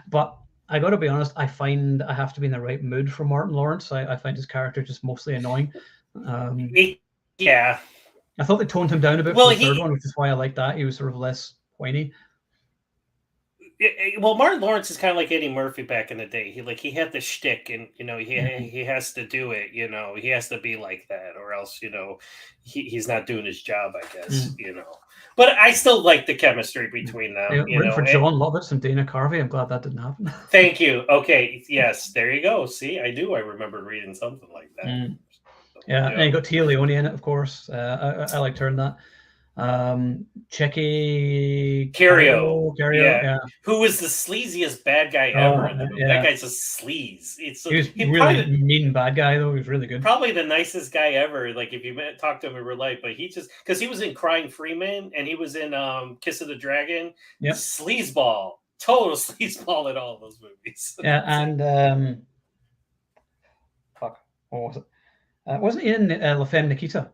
But I got to be honest, I find I have to be in the right mood for Martin Lawrence. I find his character just mostly annoying.
Yeah,
I thought they toned him down a bit for the third one, which is why I like that. He was sort of less whiny.
Well, Martin Lawrence is kind of like Eddie Murphy back in the day. He had the shtick, and you know he has to do it. You know, he has to be like that, or else you know he's not doing his job. I guess you know. But I still like the chemistry between them.
Yeah,
you know,
for John Lovitz and Dana Carvey. I'm glad that didn't happen.
Thank you. Okay, yes, there you go. See, I remember reading something like that.
So, yeah, and you got Tia Leone in it, of course. I liked her in that. Checky
Cario,
yeah.
Who was the sleaziest bad guy ever? That guy's a sleaze.
He was really mean bad guy though. He was really good.
Probably the nicest guy ever. Like if you talk to him in real life, but he just because he was in Crying Freeman and he was in Kiss of the Dragon.
Yeah,
sleazeball, total sleazeball in all of those movies.
Yeah, and fuck, what was it? Wasn't he in La Femme Nikita?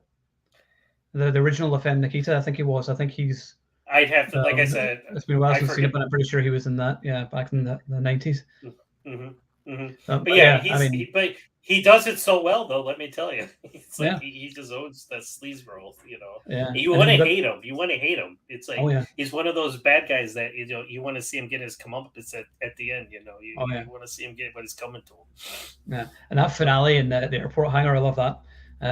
The original La Femme Nikita, I think he was. I think he's.
I'd have to, like I said,
it's been a while since I've seen it, but I'm pretty sure he was in that. Yeah, back in the 90s.
But yeah, but he does it so well, though. Let me tell you, it's like he just owns that sleaze role. You know, you want to hate him. You want to hate him. It's like he's one of those bad guys that you know you want to see him get his comeuppance at the end. You know, you want to see him get what is coming to him.
Yeah, and that finale in the airport hangar, I love that.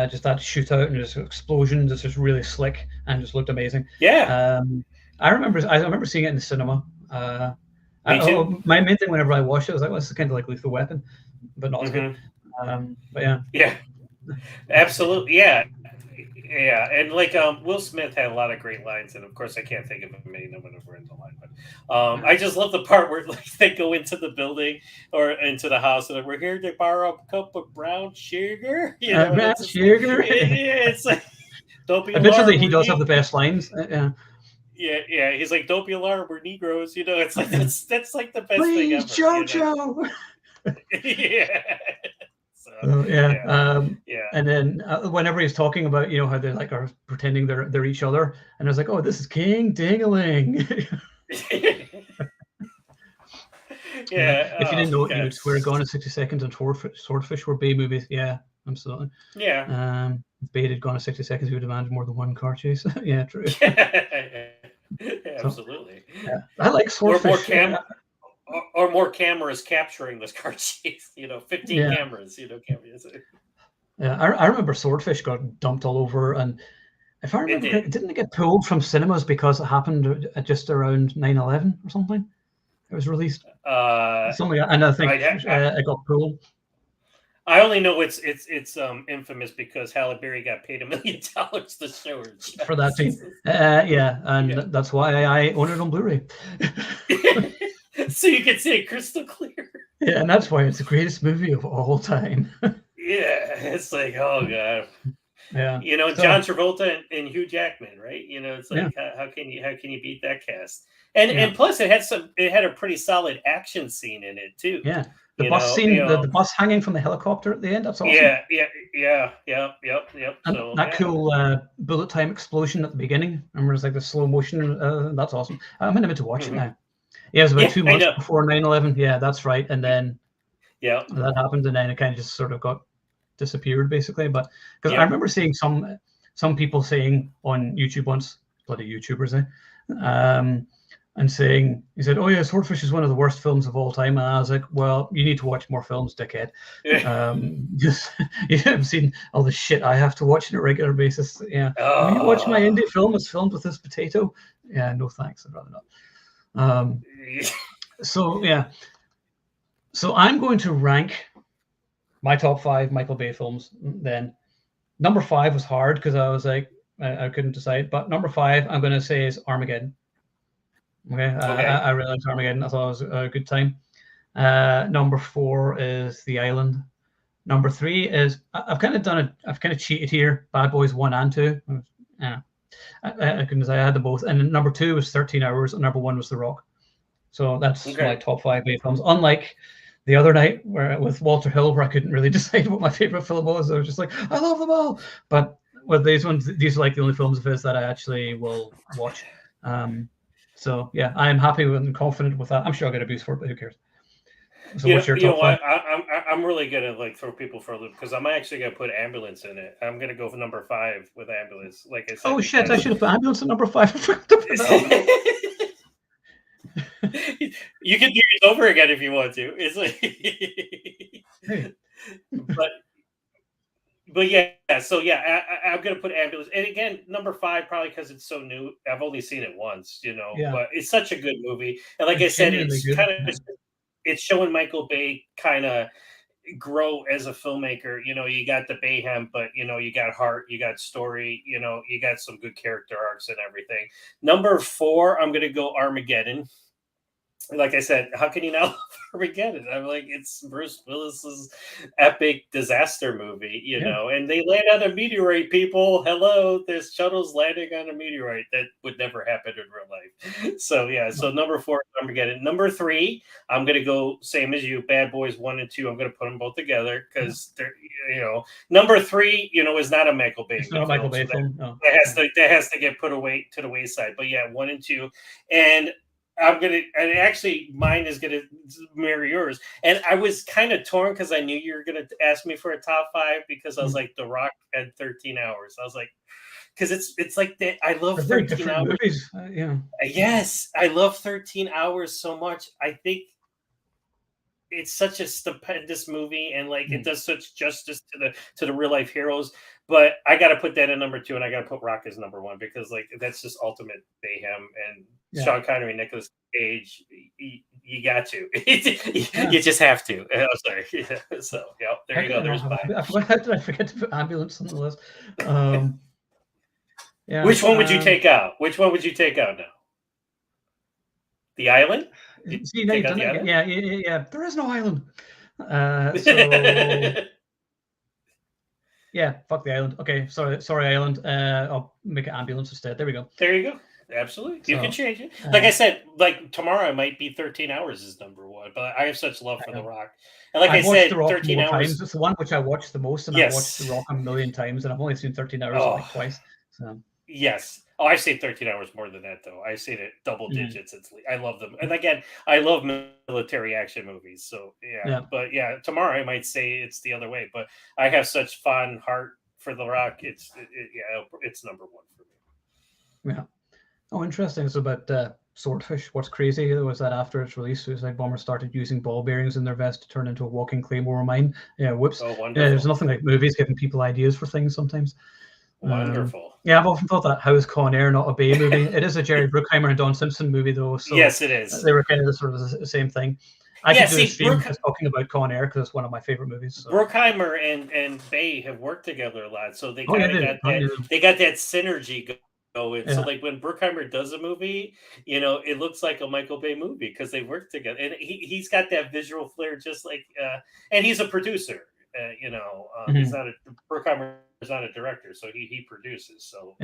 Just that shootout and just explosions. It's just really slick and just looked amazing.
Yeah.
I remember seeing it in the cinema.
Me too.
My main thing whenever I watched it was like, well, this is kind of like Lethal Weapon, but not as good. But yeah.
Yeah. Absolutely. Yeah. Yeah. And like Will Smith had a lot of great lines, and of course I can't think of many of them when we're in the line. But I just love the part where like they go into the building or into the house and we're here to borrow a cup of brown sugar. You know,
brown sugar.
Yeah, it's like don't be
eventually he does have the best lines.
Yeah. He's like, don't be alarmed, we're Negroes. You know, it's like that's like the best thing ever.
JoJo.
You know? Yeah.
And then whenever he's talking about how they like are pretending they're each other, and I was like, oh, this is King Ding-a-ling. If you didn't know it, you would swear Gone in 60 Seconds and Swordfish were Bay movies. Yeah, absolutely.
Yeah.
If Bay had Gone in 60 Seconds, he would demand more than one car chase. Yeah, true.
Absolutely.
I like Swordfish.
Or more cameras capturing this car chase. 15 cameras. Cameras.
Yeah, I remember Swordfish got dumped all over, and if I remember, didn't it get pulled from cinemas because it happened just around 9/11 or something? It was released. Something, and I think it got pulled.
I only know it's infamous because Halle Berry got paid $1 million to show her
for that scene. That's why I own it on Blu-ray.
So you can see it crystal clear.
Yeah, and that's why it's the greatest movie of all time.
Yeah, it's like, oh god.
Yeah,
You know,
so,
John Travolta and Hugh Jackman, right? You know, it's like how can you beat that cast? And plus it had a pretty solid action scene in it too.
Yeah, the bus scene, the bus hanging from the helicopter at the end. That's awesome.
Yeah.
And
so
that cool bullet time explosion at the beginning. Remember, it's like the slow motion. That's awesome. I'm meant to watch it now. Yeah, it was about 2 months before 9/11. Yeah, that's right. And then that happened, and then it kind of just sort of got disappeared, basically. But because I remember seeing some people saying on YouTube once, bloody YouTubers, and saying, he said, "Oh yeah, Swordfish is one of the worst films of all time." And I was like, "Well, you need to watch more films, dickhead. Just you haven't seen all the shit I have to watch on a regular basis. Yeah, will you watch my indie film? It's filmed with this potato. Yeah, no thanks. I'd rather not." So yeah, so I'm going to rank my top 5 Michael Bay films. Then number 5 was hard because I was like, I couldn't decide. But number 5, I'm going to say, is Armageddon. Okay. I really liked Armageddon. I thought it was a good time. Number 4 is The Island. Number 3 is, I've kind of cheated here. Bad Boys 1 and 2. I couldn't say, I had them both. And number 2 was 13 Hours, and number 1 was The Rock. So that's my top 5 Bay films. Unlike the other night with Walter Hill, where I couldn't really decide what my favorite film was. I was just like, I love them all. But with these ones, these are like the only films of his that I actually will watch. So yeah, I am happy and confident with that. I'm sure I'll get abuse for it, but who cares? So what's your top 5?
I'm really gonna like throw people for a loop because I'm actually gonna put Ambulance in it. I'm gonna go for number 5 with Ambulance. Like I said.
Oh shit! I should have put Ambulance at number 5.
You can do yours over again if you want to. It's like, but yeah. So yeah, I'm gonna put Ambulance, and again, number 5 probably because it's so new. I've only seen it once, but it's such a good movie. And like I said, it's showing Michael Bay kind of grow as a filmmaker. You got the Bayhem, but you got heart, you got story, you got some good character arcs and everything. Number 4, I'm gonna go Armageddon. Like I said, how can you not love Armageddon? I'm like, it's Bruce Willis's epic disaster movie, and they land on a meteorite, people. Hello, there's shuttles landing on a meteorite. That would never happen in real life. So yeah, so number 4, Armageddon. Number 3, I'm gonna go same as you, Bad Boys 1 and 2. I'm gonna put them both together because they're, number 3, is not a Michael Bay.
It's not a Michael Bay film. No.
That has to get put away to the wayside. But yeah, 1 and 2, and and actually mine is gonna mirror yours. And I was kind of torn because I knew you were gonna ask me for a top 5 because I was like, The Rock and 13 Hours. I was like, because it's like that. I love 13 Hours.
Movies.
Yes, I love 13 Hours so much. I think it's such a stupendous movie, and like it does such justice to the real life heroes. But I got to put that in number 2, and I got to put Rock as number 1 because like that's just ultimate Bayhem and Sean Connery, Nicolas Cage. You got to. You just have to. I'm sorry. So yeah, there you go. There's 5.
I forget to put Ambulance on the list.
Which one would you take out? Which one would you take out now? The Island?
See, yeah. There is no island. So yeah, fuck the island. Okay, sorry, Island. I'll make it Ambulance instead. There we go.
There you go. Absolutely, you can change it. Like I said, like tomorrow I might be 13 Hours is number 1, but I have such love for The Rock. And like I said, 13 Hours.
It's the one which I watched the most, and I've watched The Rock a million times, and I've only seen 13 Hours like twice. So.
Yes. Oh, I've seen 13 Hours more than that, though. I've seen it double digits. I love them. And again, I love military action movies. So, yeah. But yeah, tomorrow I might say it's the other way. But I have such fond heart for The Rock. It's number 1 for me.
Yeah. Oh, interesting. So about Swordfish. What's crazy was that after its release, Suicide Bombers started using ball bearings in their vest to turn into a walking Claymore mine. Yeah, whoops.
Oh, wonderful.
There's nothing like movies giving people ideas for things sometimes.
Wonderful.
Yeah, I've often thought that How is Con Air not a Bay movie? It is a Jerry Bruckheimer and Don Simpson movie, though. So
yes, it is.
They were kind of the same thing. I could do a stream just talking about Con Air because it's one of my favorite movies. So.
Bruckheimer and Bay have worked together a lot, so they got that synergy And so like when Bruckheimer does a movie, it looks like a Michael Bay movie because they work together, and he's got that visual flair, just like, and he's a producer. He's not Bruckheimer is not a director, so he produces. So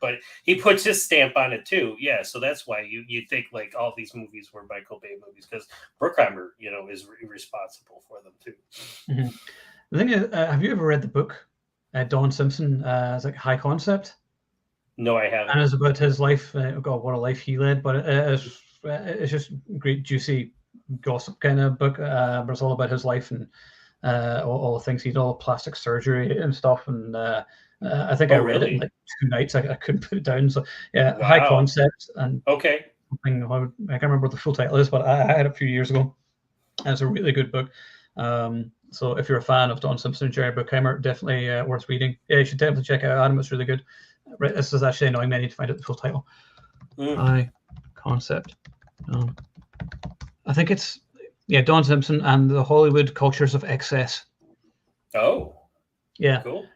but he puts his stamp on it too. Yeah, so that's why you think like all these movies were Michael Bay movies, because Bruckheimer, is responsible for them too.
Mm-hmm. The thing is, have you ever read the book, Don Simpson? It's like High Concept.
No, I haven't.
And it's about his life. God, what a life he led! But it's just great, juicy gossip kind of book. But it's all about his life and all the things he did, all plastic surgery and stuff. And I think I read it in like 2 nights. I couldn't put it down. So yeah, wow. High Concept. And
okay,
I can't remember what the full title is, but I had it a few years ago. And it's a really good book. So if you're a fan of Don Simpson and Jerry Bruckheimer, definitely worth reading. Yeah, you should definitely check it out, Adam. It's really good. Right, this is actually annoying me. I need to find out the full title. High Concept. I think it's Don Simpson and the Hollywood Cultures of Excess.
Oh,
yeah,
cool.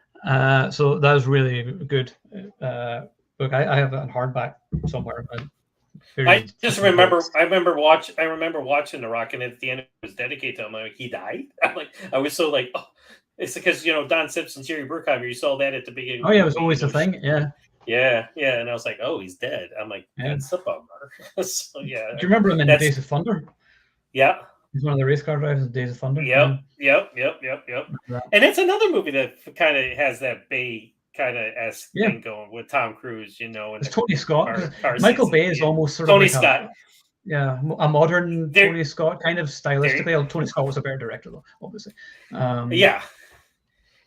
So that was really good book. I have it on hardback somewhere.
I remember watching The Rock, and at the end it was dedicated to him. I'm like, he died. I was so like, oh. It's because Don Simpson, Jerry Bruckheimer. You saw that at the beginning.
Oh yeah, it was always a thing. Yeah.
And I was like, oh, he's dead. I'm like, that's a bummer. So yeah.
Do you remember him in Days of Thunder?
Yeah.
He's one of the race car drivers in Days of Thunder.
Yep. And it's another movie that kind of has that Bay kind of esque thing going with Tom Cruise. And
it's Tony Scott. Michael Bay is almost sort of
Tony
like
Scott.
A modern Tony Scott kind of stylistically. Tony Scott was a better director, though, obviously.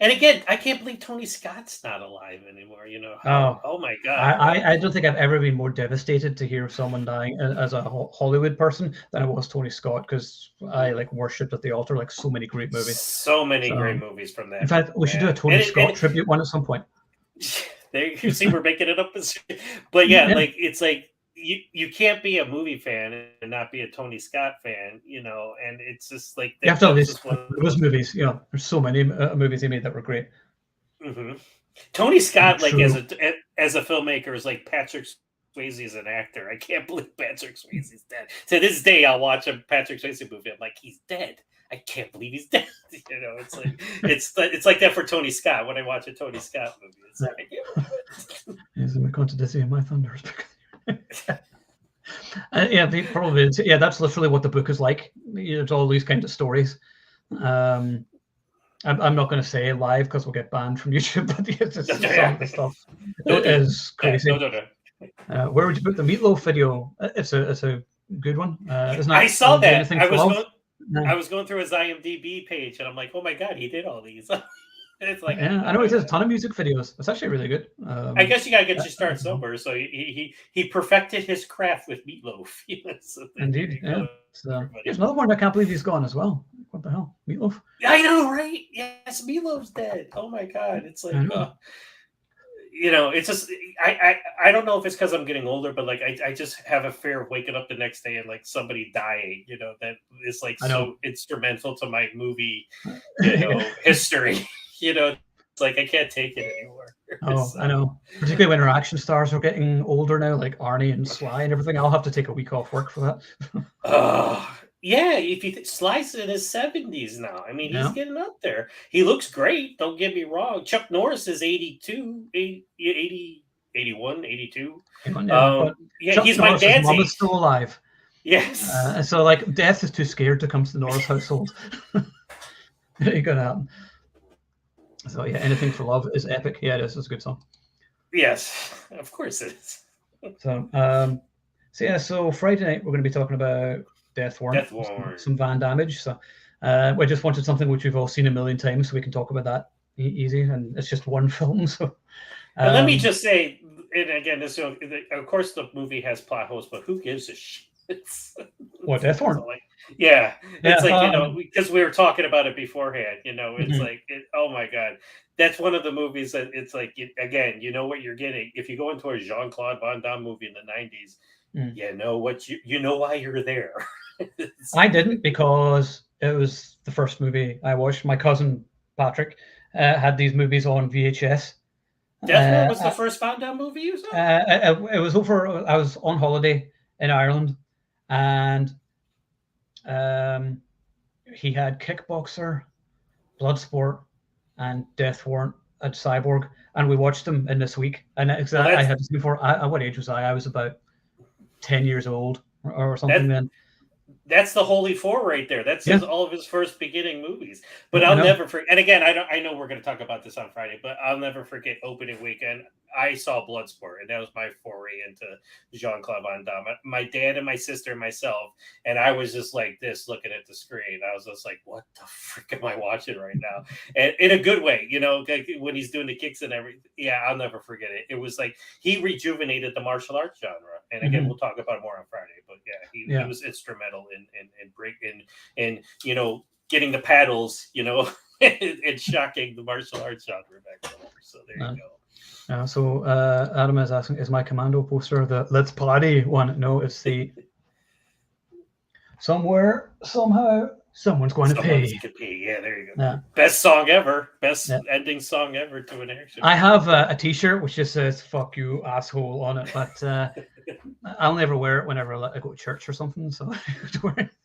And again, I can't believe Tony Scott's not alive anymore. Oh my God.
I don't think I've ever been more devastated to hear of someone dying as a Hollywood person than I was Tony Scott, because I worshipped at the altar so many great movies.
So many great movies from that.
In fact, we should do a Tony Scott tribute one at some point.
There you see, we're making it up. But it's like, you can't be a movie fan and not be a Tony Scott fan, and it's just like
you have to at least those movies. There's so many movies he made that were great.
Mm-hmm. Tony Scott, as a filmmaker, is like Patrick Swayze as an actor. I can't believe Patrick Swayze's dead. To this day, I'll watch a Patrick Swayze movie. I'm like, he's dead. I can't believe he's dead. It's like it's like that for Tony Scott. When I watch a Tony Scott movie, it's like, I can't believe it.
Yes, my contradicting my thunders. Probably. Yeah, that's literally what the book is like. It's all these kinds of stories. I'm not going to say live because we'll get banned from YouTube, but it's just some of the stuff. It is crazy. Where would you put the Meatloaf video? It's a good one.
I saw that. I was going through his IMDb page, and I'm like, oh my God, he did all these. It's like,
I know he does a ton of music videos. It's actually really good.
I guess you gotta get your start somewhere. So he perfected his craft with Meatloaf.
Indeed, yeah. So here's another one I can't believe he's gone as well. What the hell, Meatloaf?
I know, right? Yes, Meatloaf's dead. Oh my God, it's like, it's just I don't know if it's because I'm getting older, but I just have a fear of waking up the next day and somebody dying. That is so instrumental to my movie, history. It's like I can't take it anymore.
I know. Particularly when our action stars are getting older now, like Arnie and Sly and everything. I'll have to take a week off work for that.
Yeah. If you Sly's in his 70s now. I mean, he's getting up there. He looks great. Don't get me wrong. Chuck Norris is 82, 80, 81, 82. He's my dad's
mom is still alive.
Yes.
So death is too scared to come to the Norris household. It ain't gonna happen. So Anything for Love is epic. Yeah, it is. It's a good song.
Yes, of course it is.
So Friday night we're going to be talking about Death Warrant. Some Van Damage. So we just wanted something which we've all seen a million times, so we can talk about that easy. And it's just one film. So
let me just say, and again, of course the movie has plot holes, but who gives a shit?
What, Death Warrant?
It's because we were talking about it beforehand. It's oh my God, that's one of the movies that it's like, again, you know what you're getting if you go into a Jean-Claude Van Damme movie in the 90s. You know why you're there.
I didn't, because it was the first movie I watched. My cousin Patrick had these movies on VHS,
Death War was the first Van Damme movie you saw?
It was over. I was on holiday in Ireland, and he had Kickboxer, Bloodsport, and Death Warrant at Cyborg, and we watched them in this week. And I had this before. What age was I? I was about 10 years old or something then.
That's the Holy Four right there. That's all of his first beginning movies. But I'll never forget. And again, I know we're going to talk about this on Friday, but I'll never forget opening weekend. I saw Bloodsport, and that was my foray into Jean-Claude Van Damme. My dad and my sister and myself, and I was just like this, looking at the screen. I was just like, "What the frick am I watching right now?" And in a good way, like when he's doing the kicks and everything. Yeah, I'll never forget it. It was like he rejuvenated the martial arts genre. And again, we'll talk about it more on Friday. But he was instrumental in getting the paddles, and shocking the martial arts genre back then. So there you go.
So Adam is asking, is my Commando poster the Let's Party one? No, it's the Somewhere, Somehow, Someone's Going to Pay.
Yeah, there you go. Yeah. Best song ever. Best ending song ever to an action.
I have a t-shirt which just says "fuck you, asshole" on it, but I'll never wear it whenever I go to church or something. So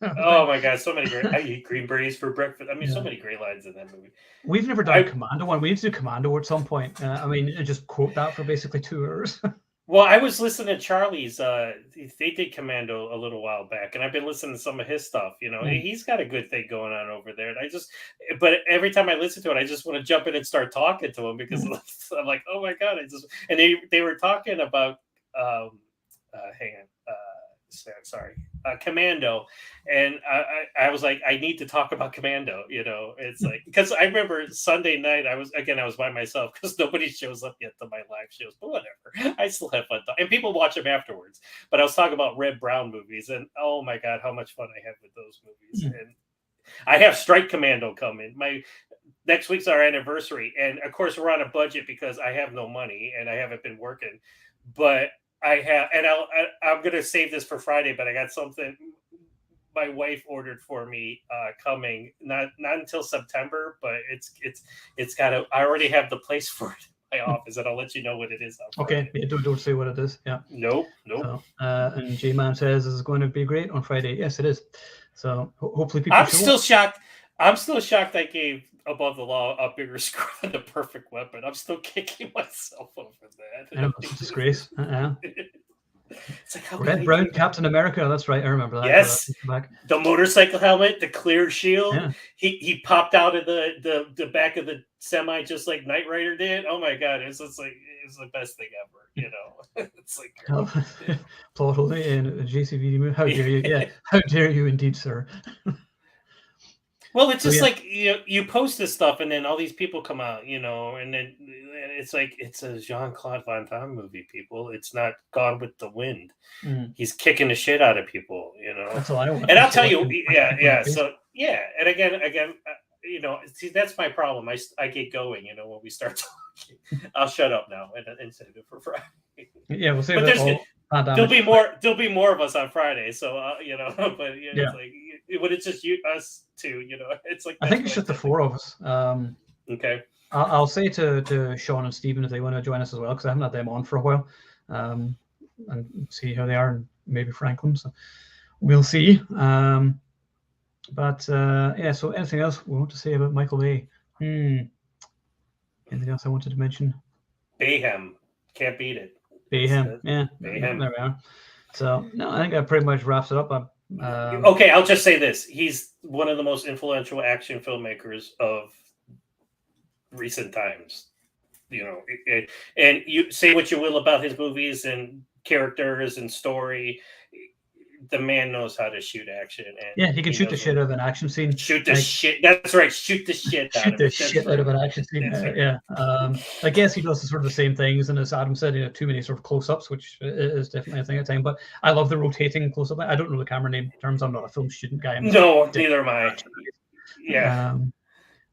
oh my god, so many great. I eat green berries for breakfast. I mean, so many great lines in that movie.
We've never done a Commando one. We need to do Commando at some point. I mean, just quote that for basically 2 hours.
Well, I was listening to Charlie's. They did Commando a little while back, and I've been listening to some of his stuff. He's got a good thing going on over there. And but every time I listen to it, I just want to jump in and start talking to him because I'm like, oh my god! And they were talking about Commando, and I was like, I need to talk about Commando. It's like, because I remember Sunday night I was by myself because nobody shows up yet to my live shows, but whatever, I still have fun and people watch them afterwards. But I was talking about Red Brown movies, and oh my god, how much fun I have with those movies. And I have Strike Commando coming. Next week's our anniversary, and of course we're on a budget because I have no money and I haven't been working, but I have, and I'm gonna save this for Friday, but I got something my wife ordered for me coming not until September, but it's got I already have the place for it in my office, and I'll let you know what it is.
Okay, don't say what it is. Yeah.
Nope.
So, and J-Man says this is going to be great on Friday. Yes, it is. So hopefully people.
I'm still shocked I gave Above the Law a bigger score than The Perfect Weapon. I'm still kicking myself over that.
I know, it's a disgrace.
It's like, how
Red Brown Captain America. That's right. I remember that.
Yes. The motorcycle helmet, the clear shield. Yeah. He popped out of the back of the semi just like Knight Rider did. Oh my god, it's the best thing ever. It's like
plot hole in a JCVD movie. How dare you? Yeah, how dare you indeed, sir.
Well, it's just like you post this stuff, and then all these people come out, and then it's like it's a Jean-Claude Van Damme movie. People, it's not Gone with the Wind. He's kicking the shit out of people,
That's all I want.
And I'll tell you, So and again, see, that's my problem. I get going, when we start talking. I'll shut up now and save it for Friday.
Yeah, we'll say.
There'll be more of us on Friday, so but it's like when it's just us two, it's like
I think it's just the four of us.
Okay.
I'll say to Sean and Stephen if they want to join us as well, because I haven't had them on for a while, and see how they are, and maybe Franklin. So we'll see. So anything else we want to say about Michael Bay? Anything else I wanted to mention?
Bayhem, can't beat it.
Bayhem,
Bayhem.
There we are. So no, I think that pretty much wraps it up.
Okay, I'll just say this: he's one of the most influential action filmmakers of recent times. And you say what you will about his movies and characters and story. The man knows how to shoot action. And
he can shoot the shit out of an action scene.
Shoot the shit. That's right. Shoot the shit out of it.
Shit out of an action scene. Right. I guess he does sort of the same things, and as Adam said, too many sort of close-ups, which is definitely a thing at time. But I love the rotating close-up. I don't know the camera name terms. I'm not a film student guy.
No, neither am I. Yeah.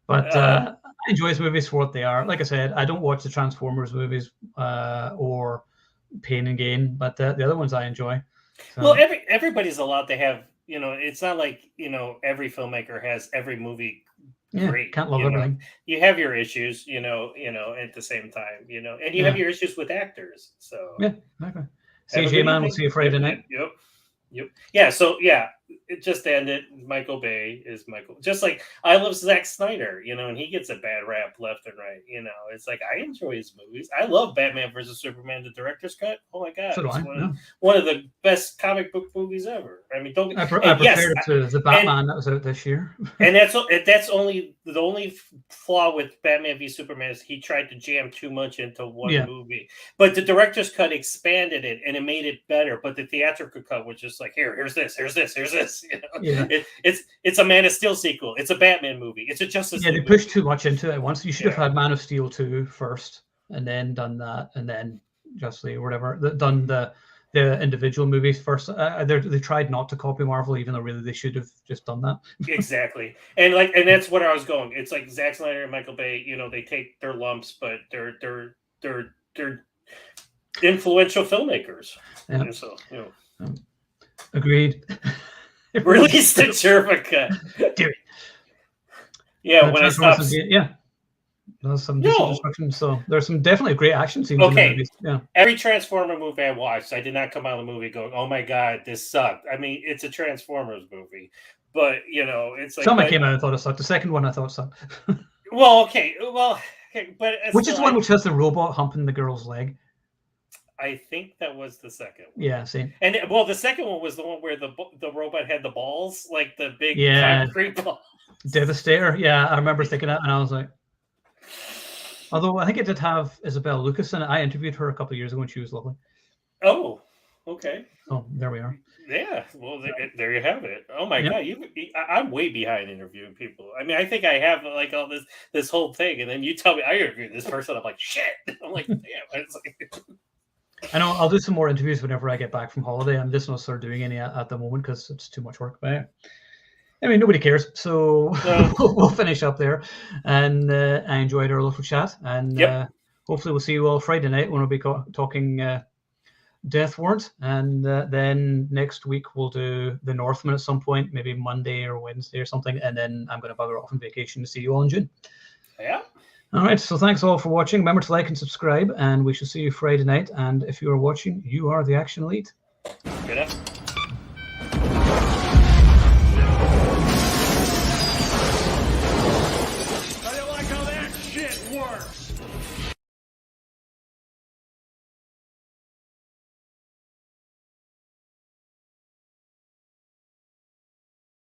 I enjoy his movies for what they are. Like I said, I don't watch the Transformers movies or Pain and Gain, but the other ones I enjoy. So.
Well, everybody's allowed to have, it's not like, every filmmaker has every movie great.
Can't love everything.
You have your issues, at the same time, and you have your issues with actors. So
yeah, exactly. CJ man, we'll see you Friday night.
Yep. Yeah. So it just ended. Michael Bay is Michael. Just like I love Zack Snyder, and he gets a bad rap left and right. It's like I enjoy his movies. I love Batman versus Superman, the director's cut. Oh my god,
So do I.
One of the best comic book movies ever. I mean,
I prepared it to the Batman that was out this year.
And that's only the only flaw with Batman v Superman is he tried to jam too much into one movie. But the director's cut expanded it and it made it better. But the theatrical cut was just like here's this. It's a Man of Steel sequel. It's a Batman movie. It's a Justice League
they pushed too much into it at once. You should have had Man of Steel 2 first, and then done that, and then Justice League or whatever. Done the individual movies first. They tried not to copy Marvel, even though really they should have just done that.
Exactly, and that's what I was going. It's like Zack Snyder and Michael Bay. They take their lumps, but they're influential filmmakers.
Yeah.
And so
Agreed.
Release the Jervica.
Do it.
Yeah, when I stopped.
There's some destruction, so there's some definitely great action scenes.
Okay.
In the movies. Yeah.
Every Transformer movie I watched, I did not come out of the movie going, "Oh my god, this sucked." I mean, it's a Transformers movie, but it's like
some I came out and thought it sucked. The second one I thought sucked.
okay, but
which is the one which has the robot humping the girl's leg?
I think that was the second one.
Yeah, same.
And the second one was the one where the robot had the balls, like the big concrete balls.
Devastator. Yeah, I remember thinking that, and I was like, although I think it did have Isabel Lucas in it. I interviewed her a couple of years ago, and she was lovely.
Oh, okay.
Oh, there we are.
Yeah, well, there you have it. Oh my god, I'm way behind interviewing people. I mean, I think I have like all this whole thing, and then you tell me I interviewed this person. I'm like, shit. I'm like, damn. It's like.
I know I'll do some more interviews whenever I get back from holiday. I'm just not sort of doing any at the moment because it's too much work. But I mean, nobody cares. So we'll finish up there. And I enjoyed our little chat. And hopefully we'll see you all Friday night when we'll be talking Death Warrant. And then next week we'll do The Northman at some point, maybe Monday or Wednesday or something. And then I'm going to bugger off on vacation to see you all in June.
Yeah.
All right, so thanks all for watching. Remember to like and subscribe, and we shall see you Friday night. And if you are watching, you are the action elite.
Good enough.